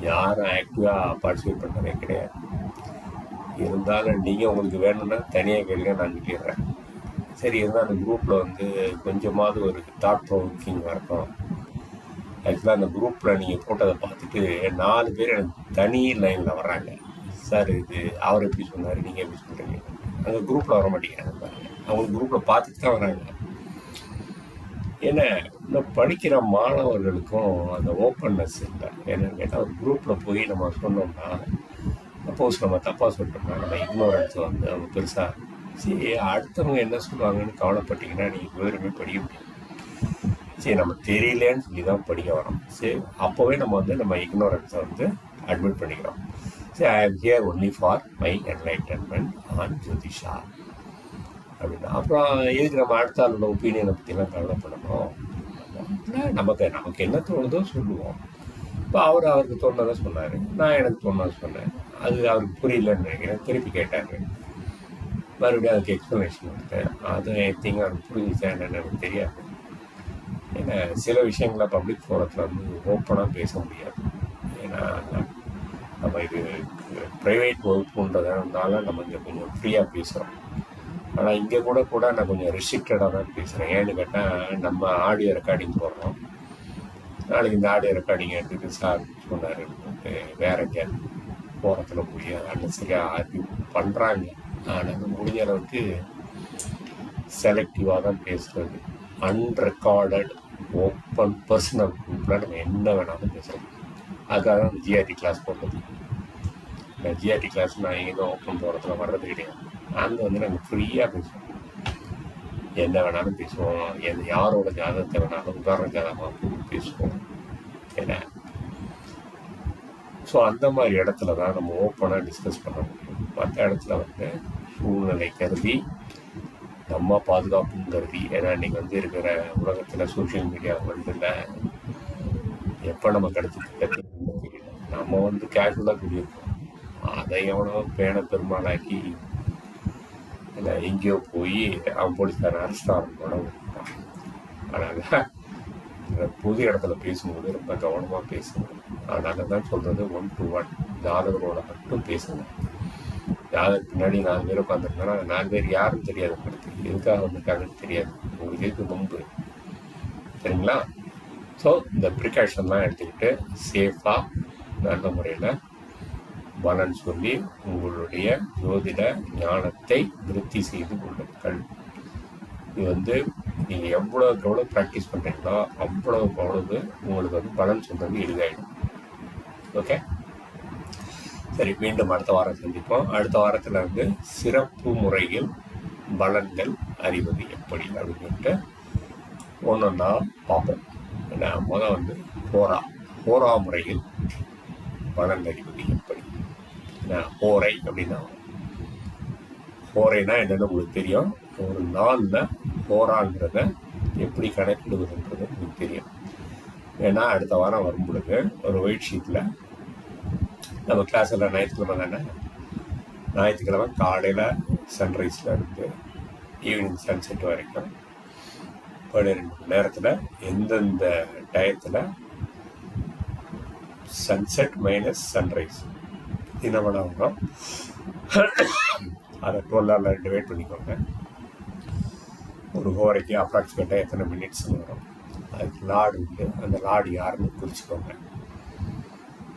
யாரும் ஆக்டிவாக பார்ட்டிசிபேட் பண்ணுறதே கிடையாது. இருந்தாலும் நீங்கள் உங்களுக்கு வேணும்னா தனியாக கேளுங்க, நான் சொல்லிடுறேன். சரி, இருந்தால் அந்த குரூப்பில் வந்து கொஞ்சமாவது ஒரு தாட் ப்ரொவோக்கிங் வரணும். ஆக்சுவலாக அந்த குரூப்பில் நீங்கள் போட்டதை பார்த்துட்டு 4 பேர் எனக்கு தனி லைனில் வர்றாங்க. சார் இது அவர் எப்படி சொன்னார், நீங்கள் எப்படி சொல்கிறீங்க? அந்த குரூப்பில் வர மாட்டேங்கிறாங்க பாருங்க. அவங்க குரூப்பில் பார்த்துட்டு தான் வராங்க. ஏன்னா இன்னும் படிக்கிற மாணவர்களுக்கும் அந்த ஓப்பன்னஸ் இல்லை. என்னன்னு கேட்டால் ஒரு குரூப்பில் போய் நம்ம சொன்னோம்னா, சப்போஸ் நம்ம தப்பாக சொல்லிட்டோம்னா நம்ம இக்னோரன்ஸ் வந்து அவங்க பெருசாக சரி அடுத்தவங்க என்ன சொல்லுவாங்கன்னு கவலைப்பட்டீங்கன்னா நீங்கள் விவரமே படிக்க முடியும். சரி நம்ம தெரியலேன்னு சொல்லி தான் படிக்க வரோம். சரி அப்போவே நம்ம வந்து நம்ம இக்னோரன்ஸை வந்து அட்மிட் பண்ணிக்கிறோம். சரி, I am here only for my enlightenment on jyotisha அப்படின்னா அப்புறம் எதுக்கு நம்ம அடுத்த ஆளோட ஒப்பீனியனை பற்றிலாம் கவலைப்படணும்? நமக்கு என்ன தோணுதோ சொல்லுவோம். இப்போ அவருக்கு தோணுனதை சொன்னார், நான் எனக்கு தோணுனதை சொன்னேன். அது அவருக்கு புரியலன்னு நினைக்கிறேன். திருப்பி கேட்டாங்க, மறுபடியும் அதுக்கு எக்ஸ்ப்ளனேஷன் கொடுத்தேன். அது எத்திங்க அவருக்கு புரிஞ்சிச்சா என்னென்னு எனக்கு தெரியாது. ஏன்னா சில விஷயங்களை பப்ளிக் ஃபோரத்தில் வந்து ஓப்பனாக பேச முடியாது. ஏன்னா நம்ம இது ப்ரைவேட் வகுப்புன்றதுனால நம்ம இங்கே கொஞ்சம் ஃப்ரீயாக பேசுகிறோம். ஆனால் இங்கே கூட நான் கொஞ்சம் ரெஸ்ட்ரிக்டடாக தான் பேசுகிறேன். ஏன்னு கேட்டால் நம்ம ஆடியோ ரெக்கார்டிங் போடுறோம். நாளைக்கு இந்த ஆடியோ ரெக்கார்டிங் எடுத்துகிட்டு சார் சொன்னார் வேற எங்கேயாவது போகிறத்துல போய் அன்னசரியாக ஆர்கியூ பண்ணுறாங்க. ஆனால் முடிஞ்ச அளவுக்கு செலக்டிவாக தான் பேசுகிறது. அன்ரெக்கார்டட் ஓப்பன் பர்சனல் குரூப்பில் நம்ம என்ன வேணாலும் பேசுகிறோம். அதுக்காக தான் ஜிஆர்டி கிளாஸ் போட்டது. இந்த ஜிஆர்டி கிளாஸ் நான் எங்கே ஓப்பன் போகிறதுல வர்றது கிடையாது. அங்கே வந்து நாங்கள் ஃப்ரீயாக பேசுவோம், என்ன வேணாலும் பேசுவோம். யாரோட ஜாதகத்தை வேணாலும் உதாரண ஜாதகமாக பேசுவோம். ஏன்னா ஸோ அந்த மாதிரி இடத்துல தான் நம்ம ஓப்பனாக டிஸ்கஸ் பண்ண முடியும். மற்ற இடத்துல வந்து சூழ்நிலை கருதி நம்ம பாதுகாப்பும் கருதி, ஏன்னா இன்றைக்கி வந்து இருக்கிற உலகத்தில் சோஷியல் மீடியா வேர்ல்டில் எப்போ நம்ம கடத்திட்டு நம்ம வந்து கேஷுவலாக கூடியிருக்கோம். அதை எவனோ பேனை பெருமாளாக்கி இல்லை எங்கேயோ போய் அவன் போலீஸ்காரன் அரெஸ்ட் ஆகிறதோட விட்டான். அதனால் பொது இடத்துல பேசும்போது ரொம்ப கவனமாக பேசணும். அதனால தான் சொல்கிறது 1 to 1 ஜாதகரோட மட்டும் பேசுங்க. ஜாதகத்துக்கு பின்னாடி 4 பேர் உட்காந்துருந்தோன்னா 4 பேர் யாரும் தெரியாது, உங்களுக்கு எதுக்காக வந்துருக்காங்கன்னு தெரியாது, உங்களுக்கு எதுக்கு முன்பு, சரிங்களா? ஸோ இந்த ப்ரிகாஷன்லாம் எடுத்துக்கிட்டு சேஃபாக நல்ல முறையில் பலன் சொல்லி உங்களுடைய ஜோதிட ஞானத்தை திருப்தி செய்து கொள்ளுங்கள். இது வந்து நீங்கள் எவ்வளோ ப்ராக்டிஸ் பண்ணுறீங்களோ அவ்வளவு உங்களுக்கு வந்து பலன் சொல்கிறது எளிதாயிடும். ஓகே, சரி, மீண்டும் அடுத்த வாரம் சந்திப்போம். அடுத்த வாரத்தில் வந்து சிறப்பு முறையில் பலன்கள் அறிவது எப்படி அப்படின்னு சொல்லிட்டு ஒன்றொன்னா பார்ப்போம். ஏன்னா முதல் வந்து ஹோரா முறையில் பலன் அறிவது எப்படி. ஹோரை அப்படின்னா ஹோரைனா என்னென்னு உங்களுக்கு தெரியும். ஒரு நாளில் ஹோராங்கிறத எப்படி கணக்கிடுவதுன்றது உங்களுக்கு தெரியும். ஏன்னா அடுத்த வாரம் வரும் பொழுது ஒரு ஒயிட் ஷீட்டில் நம்ம கிளாஸில் ஞாயிற்றுக்கிழமை தானே, ஞாயிற்றுக்கிழமை காலையில் சன்ரைஸில் இருந்து ஈவினிங் சன்செட் வரைக்கும் 12 மணி நேரத்தில் எந்தெந்த டயத்தில் சன்செட் மைனஸ் சன்ரைஸ் என்ன பண்ண வரும் அதை 12ஆல் டிவைட் பண்ணிக்கோங்க. ஒரு ஹோரைக்கு அப்ராக்சிமேட்டாக எத்தனை மினிட்ஸ் வரும், அதுக்கு லாடு உண்டு. அந்த லாடு யாருன்னு குறிச்சிக்கோங்க.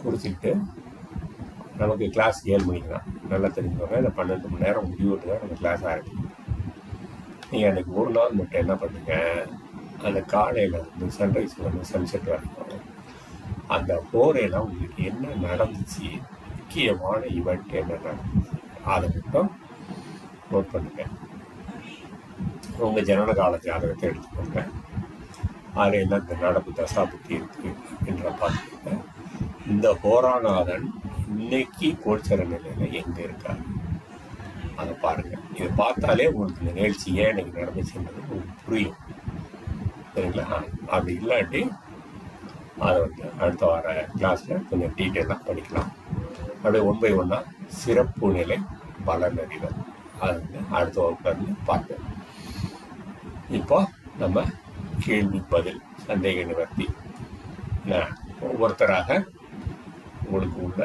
குறிச்சிக்கிட்டு நமக்கு கிளாஸ் 7 மணிக்கு தான், நல்லா தெரிஞ்சுக்கோங்க. இந்த 12 மணி நேரம் முடிவுட்டு தான் நம்ம கிளாஸ் ஆரம்பிக்கும். நீங்கள் அன்றைக்கி ஒரு நாள் மட்டும் என்ன பண்ணுங்க, அந்த காலையில் இருந்து சன்ரைஸில் வந்து சன்செட் வரைக்கும் அந்த ஹோரையில் உங்களுக்கு என்ன நடந்துச்சு, முக்கியமான ஈவெண்ட் என்ன நடந்துச்சு அதை மட்டும் நோட் பண்ணுங்க. உங்கள் ஜனன கால ஜாதகத்தை எடுத்துக்கோங்க. அதில் என்ன இந்த நடப்பு தசா புத்தி இருக்குது அப்படின்ற பார்த்துக்கோங்க. இந்த ஹோராநாதன் இன்னைக்கு கோச்சர நிலையில எங்க இருக்காரு அதை பாருங்க. இதை பார்த்தாலே உங்களுக்கு இந்த நிகழ்ச்சி ஏன் எனக்கு நடந்துச்சுன்றது உங்களுக்கு புரியும். சரிங்களா? அப்படி இல்லாட்டி அதை அடுத்த வார கிளாஸ்ல கொஞ்சம் டீட்டெயிலாக படிக்கலாம். அப்படியே 1 by 1 சிறப்பு நிலை பலனறிதல் அது அடுத்த வகுப்புல பார்ப்போம். இப்போ நம்ம கேள்வி பதில் சந்தேக நிவர்த்தி ஒவ்வொருத்தராக உங்களுக்கு உள்ள